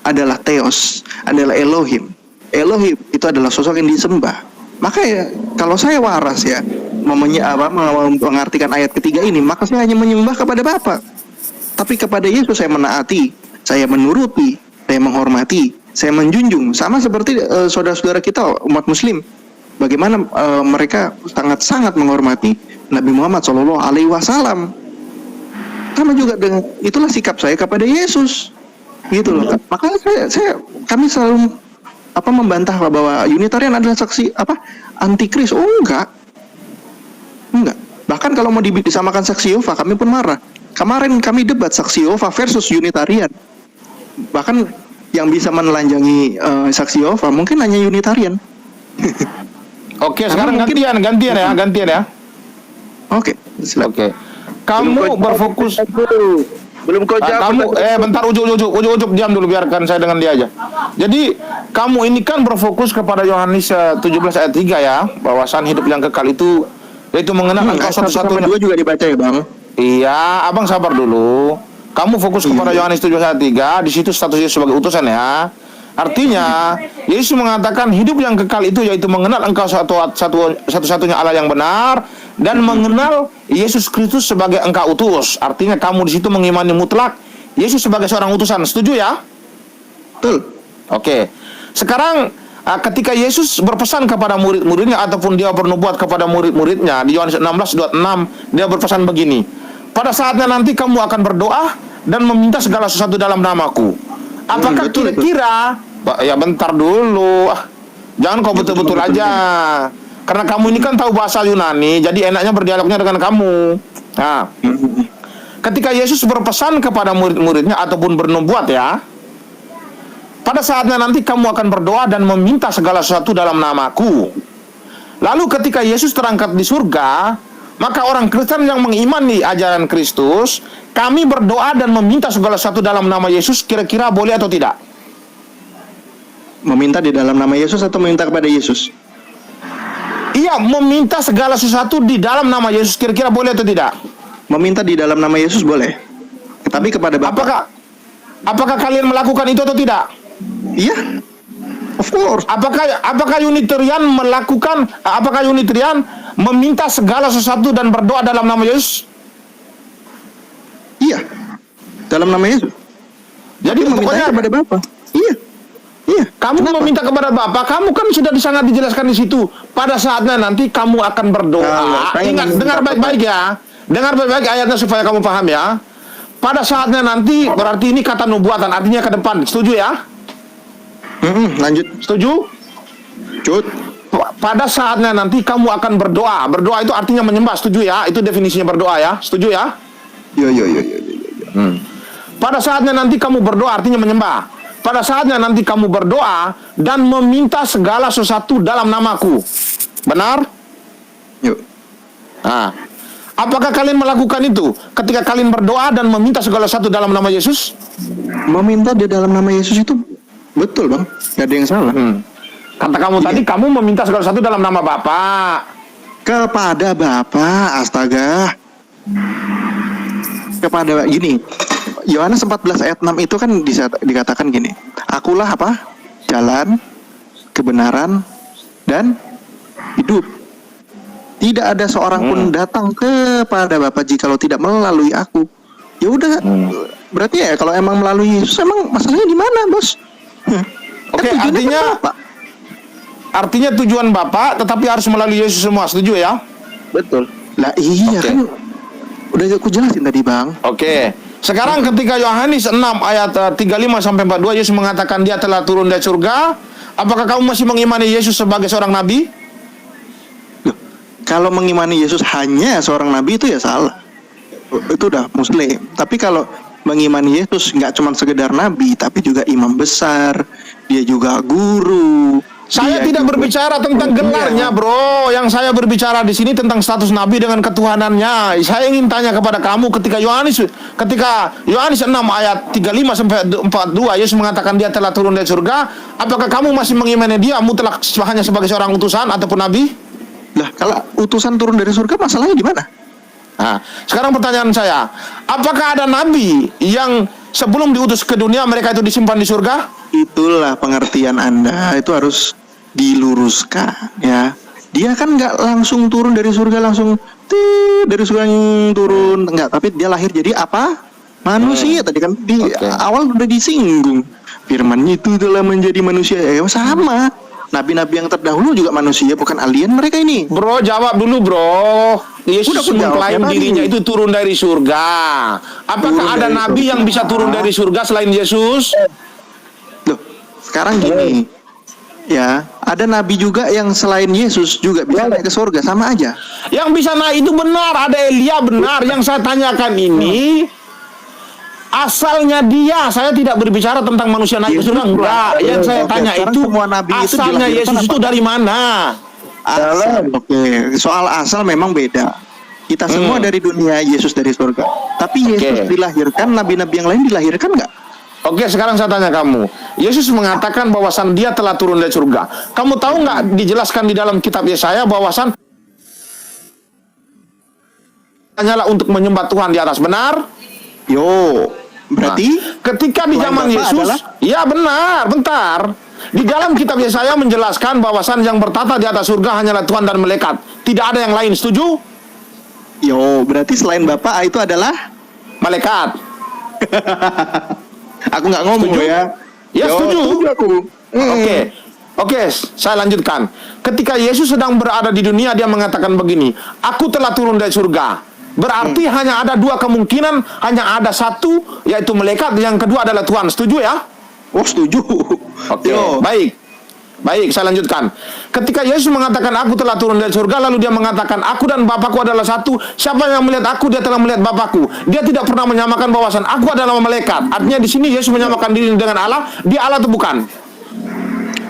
adalah Theos, adalah Elohim. Elohim itu adalah sosok yang disembah. Maka ya, kalau saya waras ya, mengartikan ayat ketiga ini, maka saya hanya menyembah kepada Bapa. Tapi kepada Yesus saya menaati, saya menuruti, saya menghormati, saya menjunjung. Sama seperti saudara-saudara kita umat Muslim, bagaimana mereka sangat-sangat menghormati Nabi Muhammad SAW. Sama juga dengan itulah sikap saya kepada Yesus, gitu loh. Makanya kami selalu membantah bahwa Unitarian adalah saksi antikris. Oh enggak. Bahkan kalau mau disamakan saksi Yehova, kami pun marah. Kemarin kami debat saksi Yehova versus Unitarian. Bahkan yang bisa menelanjangi saksi Yehova mungkin hanya Unitarian. Oke, sekarang gantian ya. Oke. Kamu berfokus. Belum kau jawab. Bentar, ujuk diam dulu, biarkan saya dengan dia aja. Jadi kamu ini kan berfokus kepada Yohanes 17 ayat 3 ya, bahwasan hidup yang kekal itu yaitu mengenal engkau satu-satunya. Dua juga dibaca ya, Bang. Iya, abang sabar dulu. Kamu fokus kepada Yohanes 17 ayat 3, di situ status Yesus sebagai utusan ya. Artinya, Yesus mengatakan hidup yang kekal itu yaitu mengenal engkau satu-satunya Allah yang benar dan mengenal Yesus Kristus sebagai engkau utus. Artinya kamu di situ mengimani mutlak Yesus sebagai seorang utusan. Setuju ya? Betul. Oke. Sekarang ketika Yesus berpesan kepada murid-muridnya ataupun dia bernubuat kepada murid-muridnya di Yohanes 16:26, dia berpesan begini. Pada saatnya nanti kamu akan berdoa dan meminta segala sesuatu dalam namaku. Apakah kira-kira ya bentar dulu. Jangan kau betul-betul aja. Karena kamu ini kan tahu bahasa Yunani, jadi enaknya berdialognya dengan kamu. Nah, ketika Yesus berpesan kepada murid-muridnya ataupun bernubuat ya, pada saatnya nanti kamu akan berdoa dan meminta segala sesuatu dalam namaku. Lalu ketika Yesus terangkat di surga, maka orang Kristen yang mengimani ajaran Kristus, kami berdoa dan meminta segala sesuatu dalam nama Yesus, kira-kira boleh atau tidak? Meminta di dalam nama Yesus atau meminta kepada Yesus? Iya, meminta segala sesuatu di dalam nama Yesus, kira-kira boleh atau tidak? Meminta di dalam nama Yesus boleh. Tapi kepada Bapa. Apakah kalian melakukan itu atau tidak? Iya. Of course. Apakah Unitarian meminta segala sesuatu dan berdoa dalam nama Yesus? Iya. Dalam nama Yesus. Jadi meminta kepada Bapa. Iya. Kamu meminta kepada Bapa, kamu kan sudah sangat dijelaskan di situ. Pada saatnya nanti kamu akan berdoa. Ingat, dengar baik-baik ya. Dengar baik-baik ayatnya supaya kamu paham ya. Pada saatnya nanti berarti ini kata nubuatan, artinya ke depan. Setuju ya? Lanjut. Setuju? Pada saatnya nanti kamu akan berdoa. Berdoa itu artinya menyembah. Setuju ya? Itu definisinya berdoa ya. Setuju ya? Yo. Pada saatnya nanti kamu berdoa artinya menyembah. Pada saatnya nanti kamu berdoa dan meminta segala sesuatu dalam namaku. Benar? Yuk. Nah, apakah kalian melakukan itu ketika kalian berdoa dan meminta segala sesuatu dalam nama Yesus? Meminta di dalam nama Yesus itu betul, Bang. Gak ada yang salah. Kata kamu tadi kamu meminta segala sesuatu dalam nama Bapa. Kepada Bapa, astaga. Kepada gini. Yohanes 14 ayat 6 itu kan dikatakan gini. Akulah apa? Jalan, kebenaran, dan hidup. Tidak ada seorang pun datang kepada Bapa jikalau tidak melalui aku. Ya udah, berarti ya kalau emang melalui Yesus, emang masalahnya di mana, Bos? Oke, tujuannya artinya tujuan Bapa tetapi harus melalui Yesus semua, setuju ya? Betul. Lah iya Oke. kan, udah aku jelasin tadi, Bang. Oke. Sekarang ketika Yohanes 6 ayat 35 sampai 42 Yesus mengatakan dia telah turun dari surga, apakah kamu masih mengimani Yesus sebagai seorang nabi? Loh, kalau mengimani Yesus hanya seorang nabi itu ya salah. Itu udah muslim. Tapi kalau mengimani Yesus nggak cuma sekedar nabi, tapi juga imam besar, dia juga guru. Saya dia tidak juga- berbicara tentang gelarnya, bro. Yang saya berbicara di sini tentang status nabi dengan ketuhanannya. Saya ingin tanya kepada kamu ketika Yohanes 6 ayat 35 sampai 42 Yesus mengatakan dia telah turun dari surga, apakah kamu masih mengimani dia mutlak hanya sebagai seorang utusan ataupun nabi? Lah, kalau utusan turun dari surga masalahnya di mana? Nah, sekarang pertanyaan saya, apakah ada nabi yang sebelum diutus ke dunia mereka itu disimpan di surga? Itulah pengertian Anda, itu harus diluruskan ya. Dia kan nggak langsung turun dari surga langsung dari surga yang turun, enggak, tapi dia lahir jadi apa? Manusia. Tadi kan di awal udah disinggung. Firman itu telah menjadi manusia. Sama. Nabi-nabi yang terdahulu juga manusia, bukan alien mereka ini. Bro, jawab dulu, bro. Yesus Udah aku jawab, mengklaim ya, dirinya tadi. itu turun dari surga. Apakah Turun ada dari nabi surga. yang bisa turun dari surga selain Yesus? Loh, sekarang gini. Ya, ada nabi juga yang selain Yesus juga bisa naik ke surga, sama aja. Yang bisa naik itu benar, ada Elia benar. Yang saya tanyakan ini asalnya dia. Saya tidak berbicara tentang manusia naik ke surga, enggak. Yang saya Oke, tanya sekarang itu semua nabi itu asalnya dilahirkan Yesus apa? itu dari mana? Asal, oke. Soal asal memang beda. Kita semua dari dunia, Yesus dari surga. Tapi Yesus Oke. dilahirkan, nabi-nabi yang lain dilahirkan nggak? Oke, sekarang saya tanya kamu. Yesus mengatakan bahwasan dia telah turun dari surga. Kamu tahu nggak dijelaskan di dalam kitab Yesaya bahwasan hanyalah untuk menyembah Tuhan di atas, benar? Yo, berarti Nah, ketika di Tuhan zaman Bapa Yesus, adalah- ya benar, bentar. Di dalam kitab Yesaya menjelaskan bahwasan yang bertata di atas surga hanyalah Tuhan dan malaikat. Tidak ada yang lain, setuju? yo, berarti selain Bapa itu adalah Malaikat. aku nggak ngomong Setuju? loh ya. Ya, Yo, setuju. aku. Oke, saya lanjutkan. Ketika Yesus sedang berada di dunia, dia mengatakan begini, aku telah turun dari surga. Berarti hanya ada dua kemungkinan, hanya ada satu, yaitu malaikat, yang kedua adalah Tuhan. Setuju ya? Oh, setuju. Oke, Yo. baik, saya lanjutkan. Ketika Yesus mengatakan aku telah turun dari surga, lalu dia mengatakan aku dan Bapakku adalah satu. Siapa yang melihat aku, dia telah melihat Bapakku. Dia tidak pernah menyamakan bahwasan aku adalah malaikat. Artinya di sini Yesus menyamakan diri dengan Allah. Dia Allah atau bukan?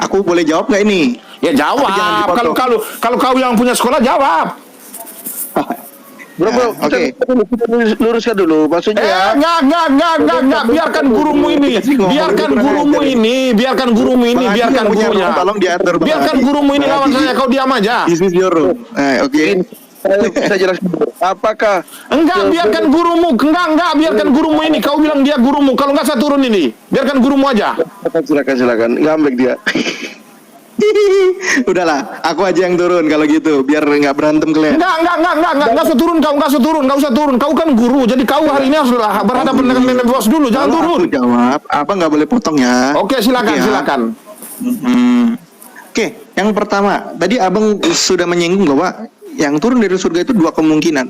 Aku boleh jawab nggak ini? Ya jawab. Tapi jangan dipotong. Kalau kau yang punya sekolah jawab. Bro, Ya, oke. kita luruskan dulu. Maksudnya Enggak. Biarkan gurumu ini. Biarkan gurumu ini. Biarkan gurumu ini. Bang Haji Biarkan yang punya gurunya. room, tolong diatur, Bang Biarkan Haji. gurumu ini Bang lawan Haji. saya. Kau diam aja. This is your room. Oke. saya bisa jelaskan dulu. Apakah Enggak, biarkan gurumu. Enggak, biarkan gurumu ini. Kau bilang dia gurumu. Kalau enggak saya turun ini. Biarkan gurumu aja. silakan ngambek dia. Udahlah, aku aja yang turun kalau gitu, biar nggak berantem kalian. Enggak usah turun kau, enggak usah turun. Kau kan guru, jadi kau hari ini harus berhadapan dengan nenek bos dulu, jangan Kalau turun. aku jawab, apa nggak boleh potong ya? Oke, silakan, Ya. silakan. Oke, yang pertama, tadi abang sudah menyinggung bahwa yang turun dari surga itu dua kemungkinan,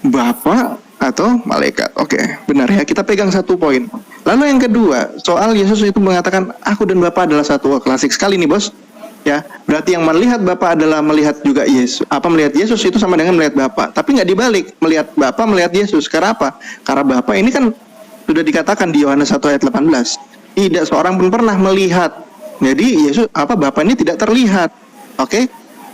Bapa atau malaikat. Oke, benar ya. Kita pegang satu poin. Lalu yang kedua, soal Yesus itu mengatakan aku dan Bapa adalah satu. Wah, klasik sekali nih bos. Ya, berarti yang melihat Bapa adalah melihat juga Yesus. Melihat Yesus itu sama dengan melihat Bapa. Tapi nggak dibalik, melihat Bapa melihat Yesus. Karena apa? Karena Bapa ini kan sudah dikatakan di Yohanes 1 ayat 18. Tidak seorang pun pernah melihat. Jadi Yesus Bapa ini tidak terlihat. Oke?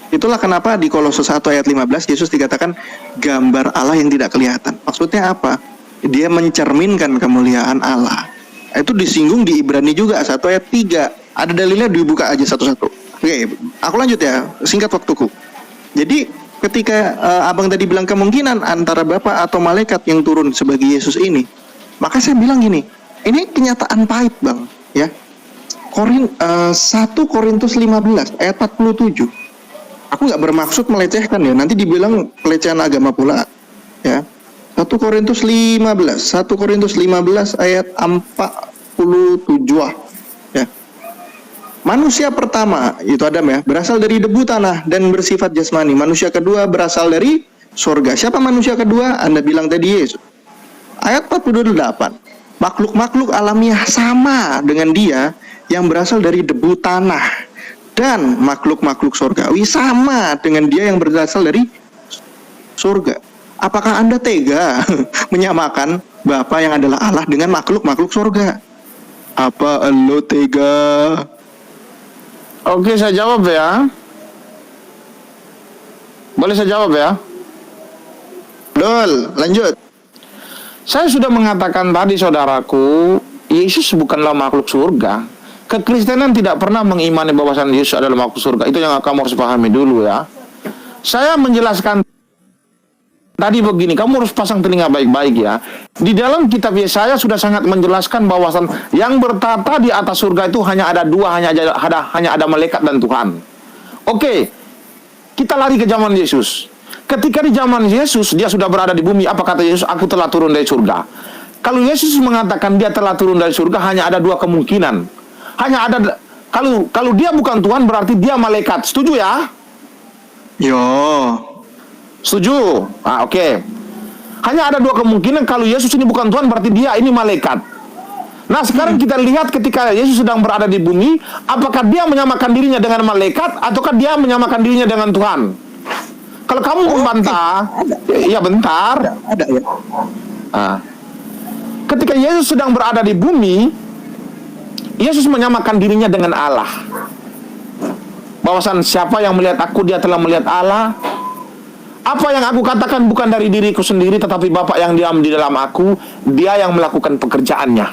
Itulah kenapa di Kolose 1 ayat 15 Yesus dikatakan gambar Allah yang tidak kelihatan. Maksudnya apa? Dia mencerminkan kemuliaan Allah. Itu disinggung di Ibrani juga 1 ayat 3. Ada dalilnya, dibuka aja satu-satu. Oke, aku lanjut ya, singkat waktuku. Jadi ketika abang tadi bilang kemungkinan antara Bapa atau malaikat yang turun sebagai Yesus ini, maka saya bilang gini, ini kenyataan pahit bang, ya. 1 Korintus 15 ayat 47. Aku nggak bermaksud melecehkan ya, nanti dibilang pelecehan agama pula, ya. 1 1 Korintus 15 ayat 47. Ya. Manusia pertama, itu Adam ya, berasal dari debu tanah dan bersifat jasmani. Manusia kedua berasal dari surga. Siapa manusia kedua? Anda bilang tadi Yesus. Ayat 48. Makhluk-makhluk alamiah sama dengan dia yang berasal dari debu tanah, dan makhluk-makhluk surgawi sama dengan dia yang berasal dari surga. Apakah Anda tega menyamakan Bapa yang adalah Allah dengan makhluk-makhluk surga? Apa lo tega? Oke, saya jawab ya. Boleh saya jawab ya? Dol, lanjut. Saya sudah mengatakan tadi, saudaraku, Yesus bukanlah makhluk surga. Kekristenan tidak pernah mengimani bahwasan Yesus adalah makhluk surga. Itu yang kamu harus pahami dulu ya. Saya menjelaskan tadi begini, kamu harus pasang telinga baik-baik ya. Di dalam kitab Yesaya sudah sangat menjelaskan bahwasan yang bertata di atas surga itu hanya ada dua, hanya ada malaikat dan Tuhan. Oke, kita lari ke zaman Yesus. Ketika di zaman Yesus dia sudah berada di bumi, apa kata Yesus? Aku telah turun dari surga. Kalau Yesus mengatakan dia telah turun dari surga, hanya ada dua kemungkinan. Hanya ada, kalau dia bukan Tuhan berarti dia malaikat. Setuju ya? Yo. Setuju? Oke. Hanya ada dua kemungkinan, kalau Yesus ini bukan Tuhan berarti dia ini malaikat. Nah sekarang kita lihat ketika Yesus sedang berada di bumi, apakah dia menyamakan dirinya dengan malaikat ataukah dia menyamakan dirinya dengan Tuhan? Kalau kamu membantah, ya bentar. Ada ya. Ketika Yesus sedang berada di bumi, Yesus menyamakan dirinya dengan Allah. Bahwasan siapa yang melihat aku, dia telah melihat Allah. Apa yang aku katakan bukan dari diriku sendiri, tetapi Bapa yang diam di dalam aku, dia yang melakukan pekerjaannya.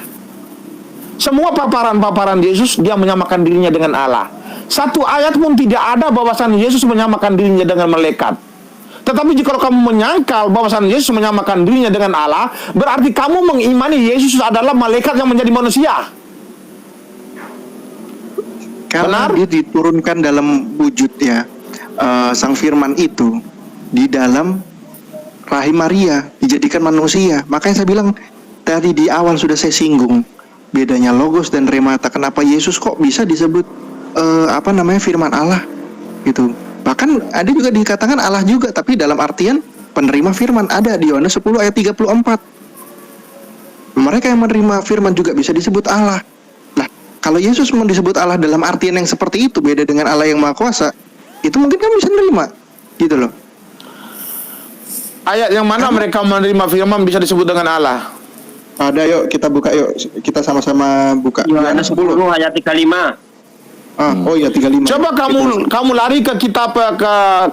Semua paparan-paparan Yesus, dia menyamakan dirinya dengan Allah. Satu ayat pun tidak ada bahwasan Yesus menyamakan dirinya dengan malaikat. Tetapi jika kamu menyangkal bahwasan Yesus menyamakan dirinya dengan Allah, berarti kamu mengimani Yesus adalah malaikat yang menjadi manusia. Karena dia diturunkan dalam wujud ya, Sang Firman itu di dalam rahim Maria, dijadikan manusia. Makanya saya bilang tadi di awal sudah saya singgung bedanya logos dan remata. Kenapa Yesus kok bisa disebut firman Allah gitu. Bahkan ada juga dikatakan Allah juga, tapi dalam artian penerima firman. Ada di Yohanes 10 ayat 34. Mereka yang menerima firman juga bisa disebut Allah. Nah, kalau Yesus mau disebut Allah dalam artian yang seperti itu, beda dengan Allah yang Maha Kuasa, itu mungkin kamu bisa menerima gitu loh. Ayat yang mana mereka menerima firman bisa disebut dengan Allah? Ada, yuk kita buka, yuk kita sama-sama buka. Yohanes 10 ayat 35. Oh iya 35. Coba kamu lari ke kitab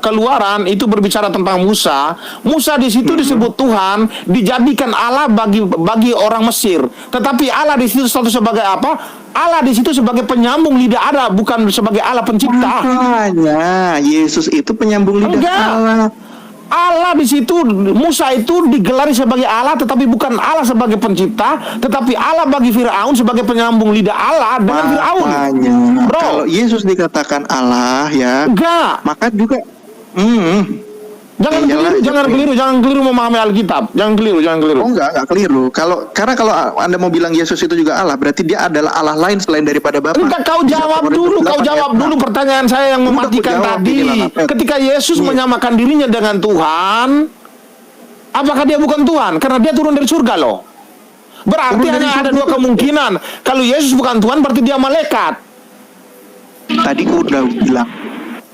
Keluaran, itu berbicara tentang Musa. Musa di situ disebut Tuhan, dijadikan Allah bagi orang Mesir. Tetapi Allah di situ satu sebagai apa? Allah di situ sebagai penyambung lidah Allah, bukan sebagai Allah pencipta. Makanya Yesus itu penyambung lidah Allah. Allah di situ, Musa itu digelari sebagai Allah, tetapi bukan Allah sebagai pencipta, tetapi Allah bagi Firaun sebagai penyambung lidah Allah dengan Firaun. Bro, kalau Yesus dikatakan Allah ya, enggak. maka juga Jangan keliru memahami Alkitab. Jangan keliru. Oh enggak keliru. Karena kalau Anda mau bilang Yesus itu juga Allah, berarti dia adalah Allah lain selain daripada Bapa. Enggak, kau jawab dulu pertanyaan saya yang mematikan tadi. Ketika Yesus menyamakan dirinya dengan Tuhan, apakah dia bukan Tuhan? Karena dia turun dari surga loh. Berarti hanya ada dua kemungkinan. Kalau Yesus bukan Tuhan, berarti dia malaikat. Tadi aku udah bilang.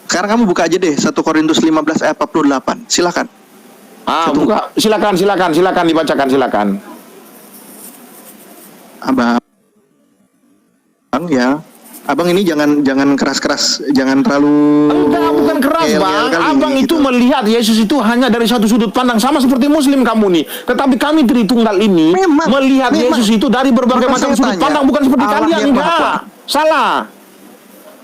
Sekarang kamu buka aja deh 1 Korintus 15 ayat 48. Silakan. Buka. Silakan dibacakan, silakan. Abang ya. Abang ini jangan keras-keras, jangan terlalu. Enggak, bukan keras, Bang. Abang itu melihat Yesus itu hanya dari satu sudut pandang, sama seperti Muslim kamu nih. Tetapi kami Tritunggal ini melihat Yesus itu dari berbagai macam sudut pandang, bukan seperti kalian, enggak. Salah.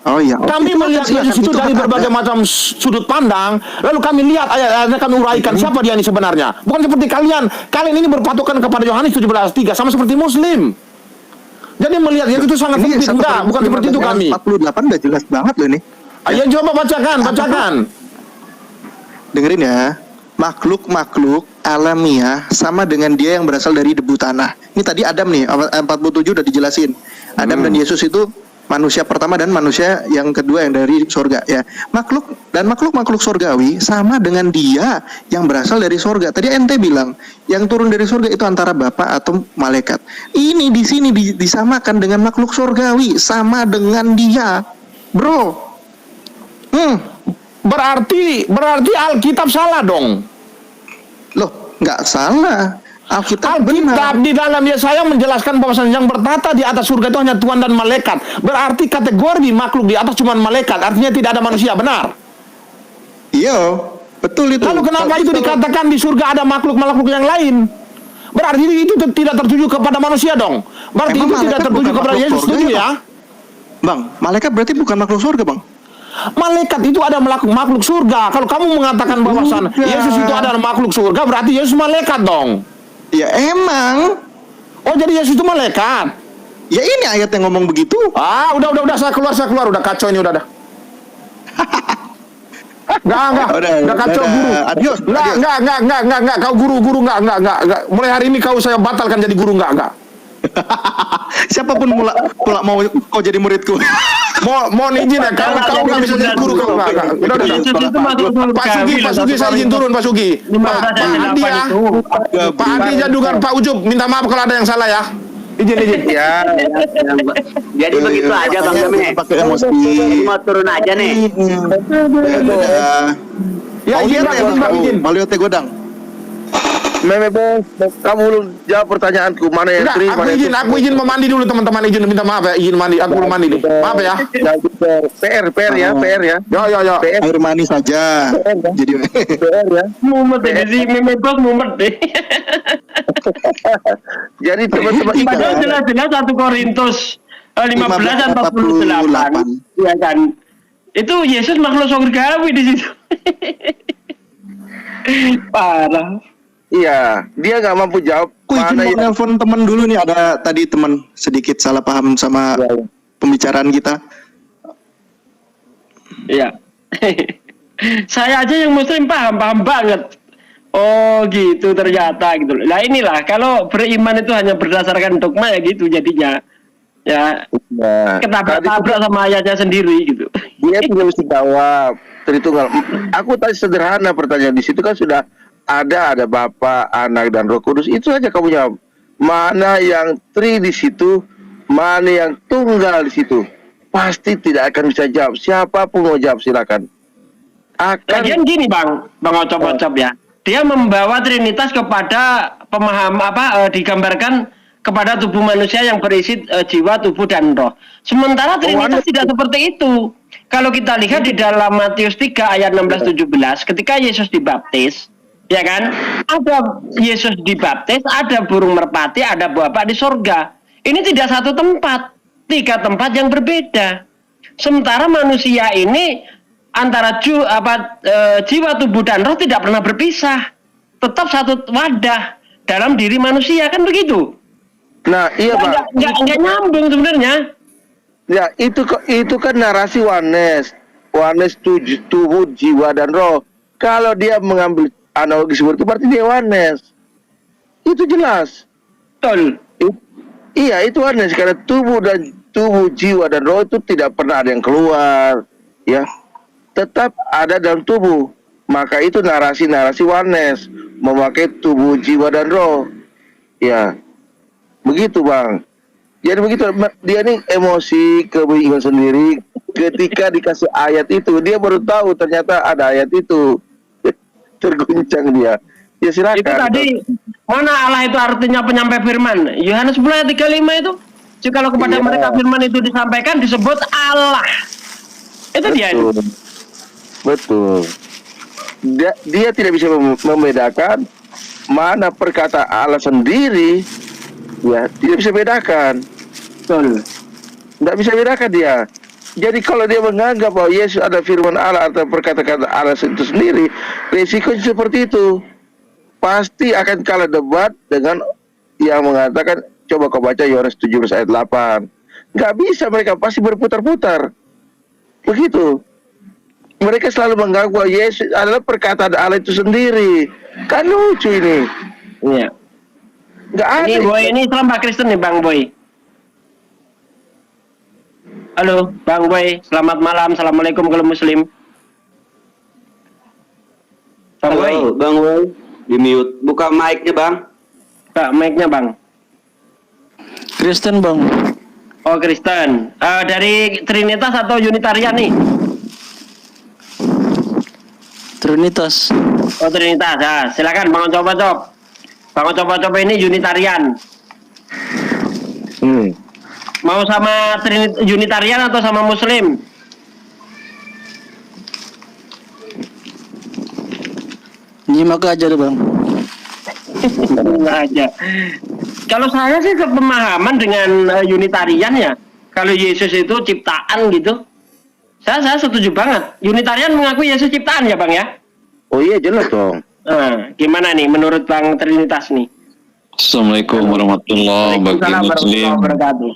Oh iya. Kami melihat Yesus itu dari berbagai macam sudut pandang, lalu kami lihat ayat-ayatnya, kami uraikan siapa dia ini sebenarnya. Bukan seperti kalian. Kalian ini berpatokan kepada Yohanes 17:3, sama seperti Muslim. Jadi melihat Yesus itu sangat penting. Enggak, bukan seperti itu kami. 48 udah jelas banget loh ini. Ayo coba bacakan. Dengerin ya. makhluk-makhluk alamiah sama dengan dia yang berasal dari debu tanah. Ini tadi Adam nih, 47 udah dijelasin. Adam dan Yesus itu manusia pertama dan manusia yang kedua yang dari surga ya. Makhluk surgawi sama dengan dia yang berasal dari surga. Tadi ente bilang yang turun dari surga itu antara Bapa atau malaikat. Ini di sini disamakan dengan makhluk surgawi sama dengan dia. Bro. Berarti Alkitab salah dong. Loh, nggak salah. Alkitab di dalam Yesaya menjelaskan bahwa yang bertata di atas surga itu hanya Tuhan dan malaikat. Berarti kategori makhluk di atas cuma malaikat, artinya tidak ada manusia, benar? Iya, betul itu. Lalu kenapa itu dikatakan di surga ada makhluk-makhluk yang lain? Berarti itu tidak tertuju kepada manusia dong. Berarti Emang itu tidak tertuju kepada Yesus, setuju ya? Bang, malaikat berarti bukan makhluk surga, Bang. Malaikat itu ada makhluk surga. Kalau kamu mengatakan bahwasan Yesus itu ada makhluk surga, berarti Yesus malaikat dong. Ya emang. Oh, jadi Yesus itu malaikat. Ya ini ayat yang ngomong begitu. Udah saya keluar, udah kacau ini udah. Enggak. Udah kacau guru. Adios. Enggak. Kau guru enggak. Mulai hari ini kau saya batalkan jadi guru enggak. Siapapun pula mau kau jadi muridku. Mohon izin ya, kalau kau nggak bisa jadi guru kau enggak. Udah. Pak Sugi saya izin turun Pak Sugi. Pak Andi Jadungan Pak Ujub minta maaf kalau ada yang salah ya. Izin. Ya. Jadi begitu aja Bang Dame. Pakai emosi. Jadi mau turun aja nih. Ya izin. Maliote Godang. Meme bos, kamu belum jawab pertanyaanku, mana yang tri, mana yang aku izin memandi dulu teman-teman, izin minta maaf ya, izin mandi, aku belum mandi nih. Maaf ya. PR ya. Ya. Air mani saja. Jadi PR ya. Mumet deh, meme bos mumet deh. Jadi teman-teman Padahal jelas-jelas 1 Korintus 15:48, ya kan? Itu Yesus makhluk surgawi di situ. Parah. Iya, dia nggak mampu jawab. Aku izin mau nelpon temen dulu nih, ada tadi temen sedikit salah paham sama pembicaraan kita. Iya. Saya aja yang muslim paham banget. Oh gitu ternyata gitu. Nah inilah kalau beriman itu hanya berdasarkan dogma ya gitu jadinya. Ya. Ketabrak-tabrak sama ayatnya sendiri gitu. Dia tidak mesti jawab. Tritunggal. Aku tadi sederhana pertanyaan di situ kan sudah ada Bapa, Anak dan Roh Kudus. Itu saja kamu jawab. Mana yang tri di situ, mana yang tunggal di situ. Pasti tidak akan bisa jawab. Siapapun mau jawab silakan. Lagian gini Bang Ocop-Ocop ya. Dia membawa Trinitas kepada digambarkan kepada tubuh manusia yang berisi jiwa, tubuh dan roh. Sementara Trinitas tidak seperti itu. Kalau kita lihat di dalam Matius 3 ayat 16-17, ketika Yesus dibaptis, ya kan, ada Yesus dibaptis, ada burung merpati, ada Bapa di sorga. Ini tidak satu tempat, 3 tempat yang berbeda. Sementara manusia ini antara jiwa, tubuh dan roh tidak pernah berpisah, tetap satu wadah dalam diri manusia, kan begitu? Nah, iya Pak. Nggak nyambung sebenarnya. Ya, itu kan narasi oneness tubuh, jiwa dan roh. Kalau dia mengambil analogi seperti itu berarti dia oneness. Itu jelas. Betul. Iya, itu oneness karena tubuh, jiwa dan roh itu tidak pernah ada yang keluar, ya. Tetap ada dalam tubuh. Maka itu narasi oneness, memakai tubuh, jiwa dan roh. Ya. Begitu, Bang. Jadi begitu, dia nih emosi, kebingungan sendiri. Ketika dikasih ayat itu, dia baru tahu ternyata ada ayat itu. Terguncang dia. Ya silakan. Itu tadi, mana Allah itu artinya penyampai firman. Yohanes 10 ayat 35 itu. Jikalau kepada mereka firman itu disampaikan, disebut Allah. Itu dia itu. Betul. Dia tidak bisa membedakan mana perkataan Allah sendiri. Ya, tidak bisa bedakan. Betul. Tidak bisa bedakan dia. Jadi kalau dia menganggap bahwa Yesus ada firman Allah atau perkataan Allah itu sendiri, risikonya seperti itu. Pasti akan kalah debat dengan yang mengatakan, coba kau baca Yohanes 17 ayat 8. Nggak bisa, mereka pasti berputar-putar. Begitu. Mereka selalu menganggap bahwa Yesus adalah perkataan Allah itu sendiri. Kan lucu ini. Iya. Nggak ada. Ini Boy ini Islam apa Kristen nih Bang Boy? Halo Bang Boy, selamat malam. Assalamualaikum kalau Muslim. Bang Boy. Halo, Bang Boy. Di mute. Buka mic-nya, Bang. Buka mic-nya Bang. Kristen Bang. Oh Kristen. Dari Trinitas atau Unitarian nih? Trinitas. Oh Trinitas. Nah, silakan Bang Coba-Cop. Bang Coba-Cop ini Unitarian. Mau sama Unitarian atau sama Muslim? Nyimak aja deh Bang. Aja. Kalau saya sih sepemahaman dengan Unitarian ya. Kalau Yesus itu ciptaan gitu. Saya setuju banget. Unitarian mengakui Yesus ciptaan ya Bang ya? Oh iya jelas dong. Gimana nih menurut Bang Trinitas nih? Assalamualaikum warahmatullahi wabarakatuh.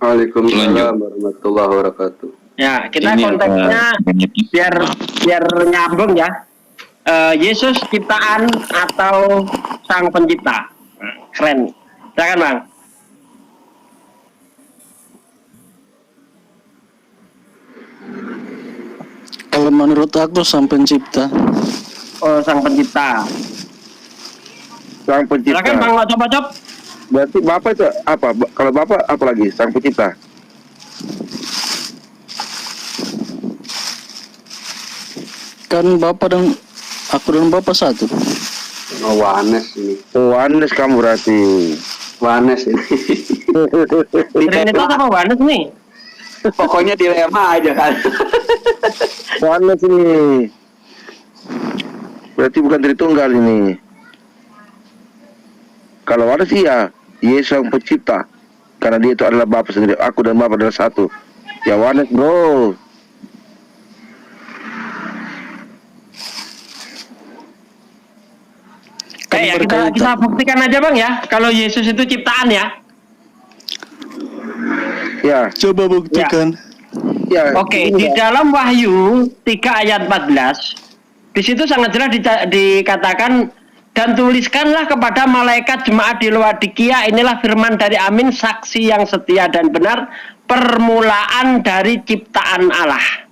Waalaikumsalam warahmatullahi wabarakatuh. Ya, kita konteksnya biar nyambung ya. Yesus ciptaan atau sang pencipta? Keren. Silakan Bang. Kalau menurut aku sang pencipta. Oh, sang pencipta. Sang pencipta. Silakan Bang Cop-Cop. Berarti Bapak itu apa? Kalau Bapak apa lagi? Sang pencipta. Kan Bapak dan aku dan Bapak satu. Oh, Wanes ini. Oh, Wanes kamu berarti. Wanes ini. Trinitas apa Wanes nih? Pokoknya dilema aja kan. Wanes ini. Berarti bukan Tritunggal ini. Kalau Wanes iya, Yesus yang pencipta. Karena dia itu adalah Bapa sendiri. Aku dan Bapa adalah satu. Ya Wanes bro. Ya, kita buktikan aja Bang ya. Kalau Yesus itu ciptaan ya. Ya. Coba buktikan. Ya. Oke, di dalam Wahyu 3 ayat 14, di situ sangat jelas dikatakan, dan tuliskanlah kepada malaikat jemaat di Laodikia, inilah firman dari Amin, saksi yang setia dan benar, permulaan dari ciptaan Allah.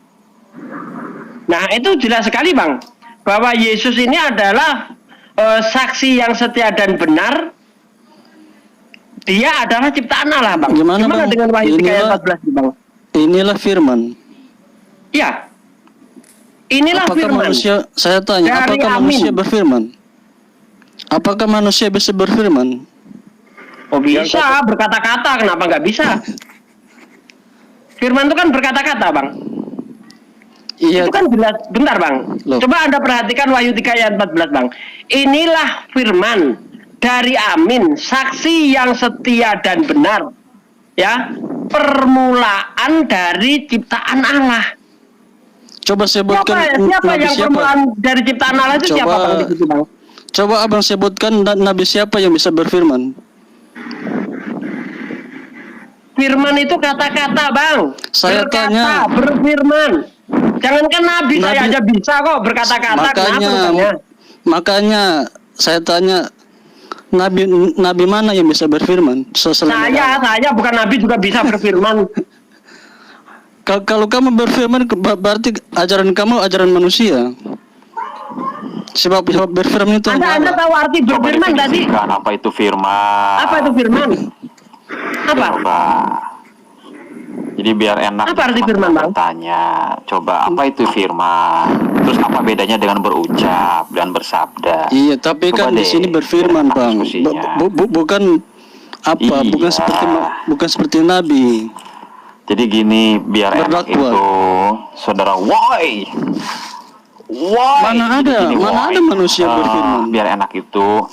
Nah, itu jelas sekali Bang, bahwa Yesus ini adalah saksi yang setia dan benar. Dia adalah ciptaan Allah Bang. Gimana Bang? Dengan Wahyu 3 ayat 14 Bang? Inilah firman. Ya. Inilah Apakah firman. manusia, saya tanya, Dari apakah Amin. manusia berfirman? Apakah manusia bisa berfirman? Oh bisa, berkata-kata, kenapa nggak bisa? Firman itu kan berkata-kata Bang. Iya. Itu kan jelas, bentar Bang. Loh. Coba Anda perhatikan Wahyu 3 ayat 14 Bang. Inilah firman dari Amin, saksi yang setia dan benar. Ya, permulaan dari ciptaan Allah. Coba sebutkan Siapa nabi yang siapa? permulaan dari ciptaan Allah itu siapa Bang di situ Bang? Coba Abang sebutkan nabi siapa yang bisa berfirman? Firman itu kata-kata Bang. Saya Berkata, tanya. berfirman. Jangankan nabi saya aja bisa kok berkata-kata. Makanya saya tanya, nabi mana yang bisa berfirman? Saya bukan nabi juga bisa berfirman. Kalau kamu berfirman berarti ajaran kamu ajaran manusia. Sebab berfirman itu Anda tahu arti berfirman tadi? Apa itu firman? Apa itu firman? Apa? Coba. Jadi biar enak. Apa arti firman, Bang? Tanya. Coba apa itu firman? Terus apa bedanya dengan berucap dan bersabda? Iya, tapi Coba kan di deh, sini berfirman, biar enak Bang. diskusinya. Bukan apa? Iya. Bukan seperti nabi. Jadi gini, biar enak Berdakwah. itu, saudara, woi. Mana ada manusia berfirman? Biar enak itu.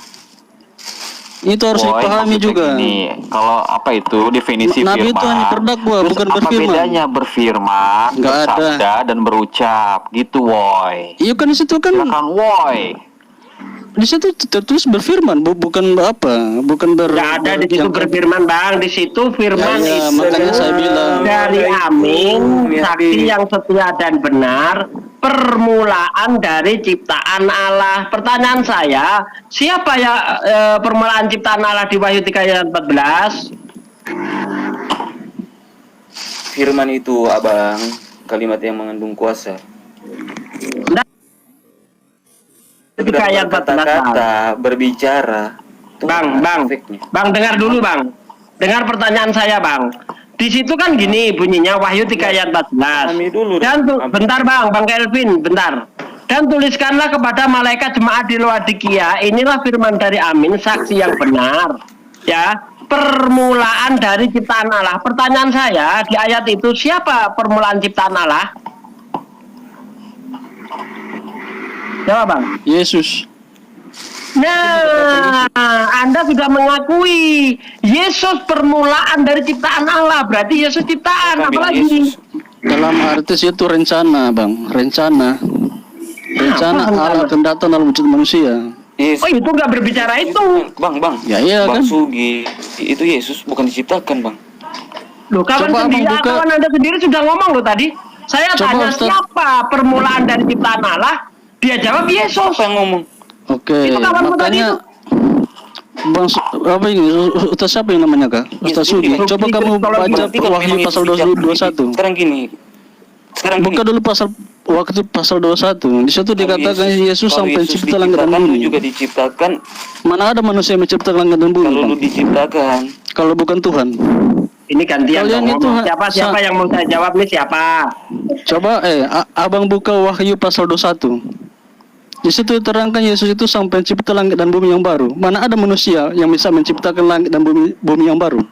Itu harus Woi, dipahami maksudnya juga. gini, kalau apa itu definisi Nabi firman? itu hanya berdakwah, terus bukan apa berfirman. bedanya berfirman, Nggak ada. bersabda dan berucap, gitu woi. Iya kan di situ kan Silakan woi. di situ tertulis berfirman, bukan apa, bukan Nggak ada di situ berfirman, Bang. Di situ firman Ya, itu makanya saya bilang. dari Amin, saksi yang setia dan benar, permulaan dari ciptaan Allah. Pertanyaan saya, siapa ya permulaan ciptaan Allah di Wahyu 3 ayat 14? Firman itu, Abang, kalimat yang mengandung kuasa. Ketika ayat 14, Kata-kata berbicara. Itu Bang, efeknya. Bang, dengar dulu, Bang. Dengar pertanyaan saya, Bang. Di situ kan gini bunyinya Wahyu 3 ayat 14. Kami dulu. Dan bentar, Bang Kelvin, bentar. Dan tuliskanlah kepada malaikat jemaat di Laodikia, inilah firman dari Amin, saksi yang benar. Ya, permulaan dari ciptaan Allah. Pertanyaan saya, di ayat itu siapa permulaan ciptaan Allah? Jawab, Bang. Yesus. Nah, Anda sudah mengakui Yesus permulaan dari ciptaan Allah. Berarti Yesus ciptaan, Kami apalagi? Yesus. Dalam artis itu rencana, Bang. Rencana Allah akan datang dalam wujud manusia. Yesus. Oh, itu nggak berbicara itu. Bang. Ya, iya, Bang kan? Sugi, itu Yesus bukan diciptakan, Bang. Loh, kawan Coba sendiri, Abang buka. kawan Anda sendiri sudah ngomong loh tadi. Saya Coba, tanya Ustaz. siapa permulaan dari ciptaan Allah? Dia jawab Yesus. Siapa yang ngomong? Oke, Itu kawanmu tadi makanya Bang, apa ini? Ustaz siapa yang namanya, Kak? Ustaz Sugi. Coba kamu baca Berarti kalau Wahyu memang pasal Yesus diciptakan, 21. Sekarang Buka gini. dulu waktu pasal 21. Di situ dikatakan Yesus Kalau sampai Yesus cipta langit dan diciptakan, lu bumi. juga diciptakan. Mana ada manusia yang menciptakan langit dan bumi, Kalau lu Bang? diciptakan, Kalau bukan Tuhan. ini gantian Kalian dong itu ngomong. Siapa yang mau saya jawab nih siapa? Coba Abang buka Wahyu pasal 21. Di situ diterangkan Yesus itu sang pencipta langit dan bumi yang baru. Mana ada manusia yang bisa menciptakan langit dan bumi yang baru?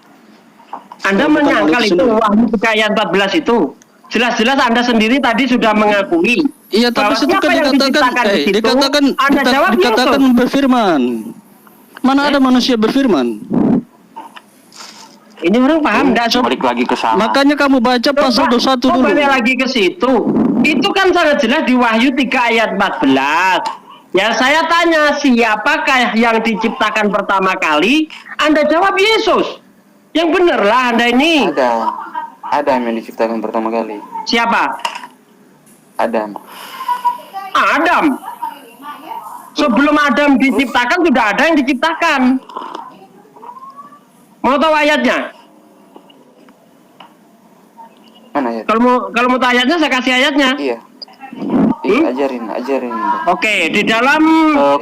Anda Bukan menyangkal oleh itu sendiri. Wahyu 3 ayat 14 itu. Jelas-jelas Anda sendiri tadi sudah mengakui. Iya, tapi bahwa situ siapa kan yang diciptakan di situ, Anda jawab dikatakan Yesus. berfirman. Mana ada manusia berfirman? Ini orang paham enggak? Balik lagi ke sana. Makanya kamu baca pasal 21 dulu. Balik lagi ke situ. Itu kan sangat jelas di Wahyu 3 ayat 14. Ya, saya tanya siapakah yang diciptakan pertama kali? Anda jawab Yesus. Yang benar lah Anda ini. ada Adam yang diciptakan pertama kali. Siapa? Adam. Adam. Sebelum Adam diciptakan sudah ada yang diciptakan. Mau tahu ayatnya? Mana ya? Kalau mau tahu ayatnya saya kasih ayatnya. Iya. Ajarin. Oke, di dalam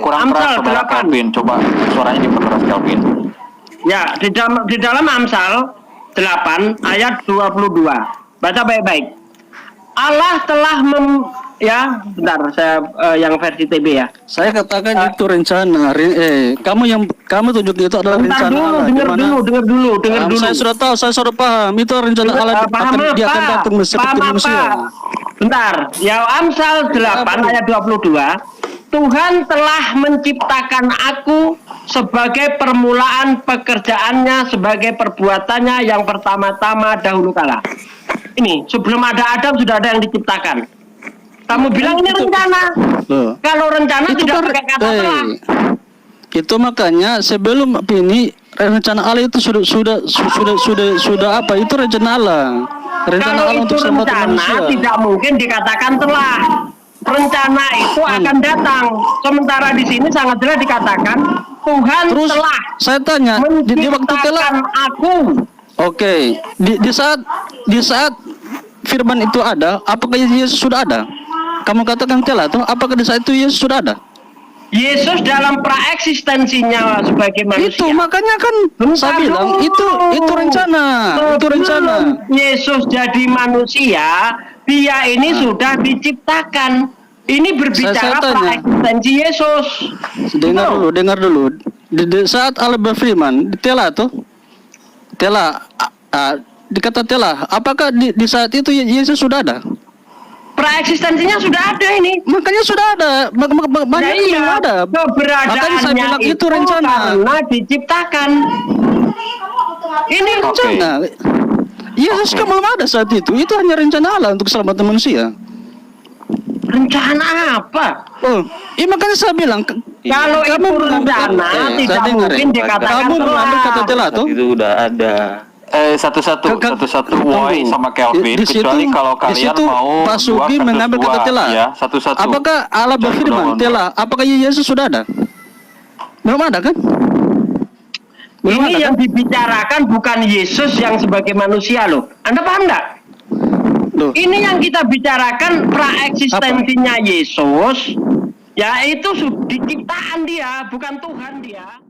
Kurang keras, Amsal saudara 8. Kelvin. Coba suaranya diperkeras, Kelvin. Ya, di dalam Amsal 8 ayat 22. Baca baik-baik. Allah telah bentar saya yang versi TB ya. Saya katakan itu rencana. Kamu tunjuk itu adalah Bentar rencana dulu, Allah. dengar dulu. Saya sudah tahu, saya sudah paham. Itu rencana Allah dia akan datang seperti manusia. Bentar, ya Amsal 8 ayat 22. Tuhan telah menciptakan aku sebagai permulaan pekerjaannya, sebagai perbuatannya yang pertama-tama dahulu kala. Ini sebelum ada Adam sudah ada yang diciptakan. Kamu bilang ini rencana. Loh. Kalau rencana Itu tidak kan pakai kata telah. itu makanya sebelum ini rencana Allah itu sudah apa? Itu rencana Allah. Rencana Kalau Allah itu untuk keselamatan rencana manusia. tidak mungkin dikatakan telah. Rencana itu akan datang. Sementara di sini sangat jelas dikatakan Tuhan Terus telah saya tanya di waktu telah. menciptakan aku. Oke, di saat firman itu ada, apakah Yesus sudah ada? Kamu katakan telah tuh, apakah di saat itu Yesus sudah ada? Yesus dalam praeksistensinya sebagai manusia. Itu makanya kan saya bilang itu rencana, itu rencana. Yesus jadi manusia, dia ini sudah diciptakan. Ini berbicara Saya tanya. praeksistensi Yesus. Dengar dulu. Di saat Allah berfirman, telah tuh, telah, dikata telah. Apakah di saat itu Yesus sudah ada? Praeksistensinya sudah ada ini. Makanya sudah ada, banyak yang ada. Makanya saya bilang itu rencana. Karena diciptakan. Ini Rencana. Yesus kan belum ada saat itu. Itu hanya rencana Allah untuk keselamatan manusia. rencana apa? Oh, iya makanya saya bilang Kalau itu rencana tidak mungkin dikatakan kamu mengambil kata telah tuh. Itu udah ada. Satu-satu Woi sama Kelvin, kecuali kalau di kalian situ mau Pak Sugi mengambil kata telah. ya, satu-satu. Apakah Allah berfirman telah? Apakah Yesus sudah ada? Belum ada kan? Belum Ini ada, yang kan? dibicarakan bukan Yesus yang sebagai manusia loh. Anda paham nggak? Loh. Ini yang kita bicarakan praeksistensinya Yesus, yaitu diciptaan dia, bukan Tuhan dia.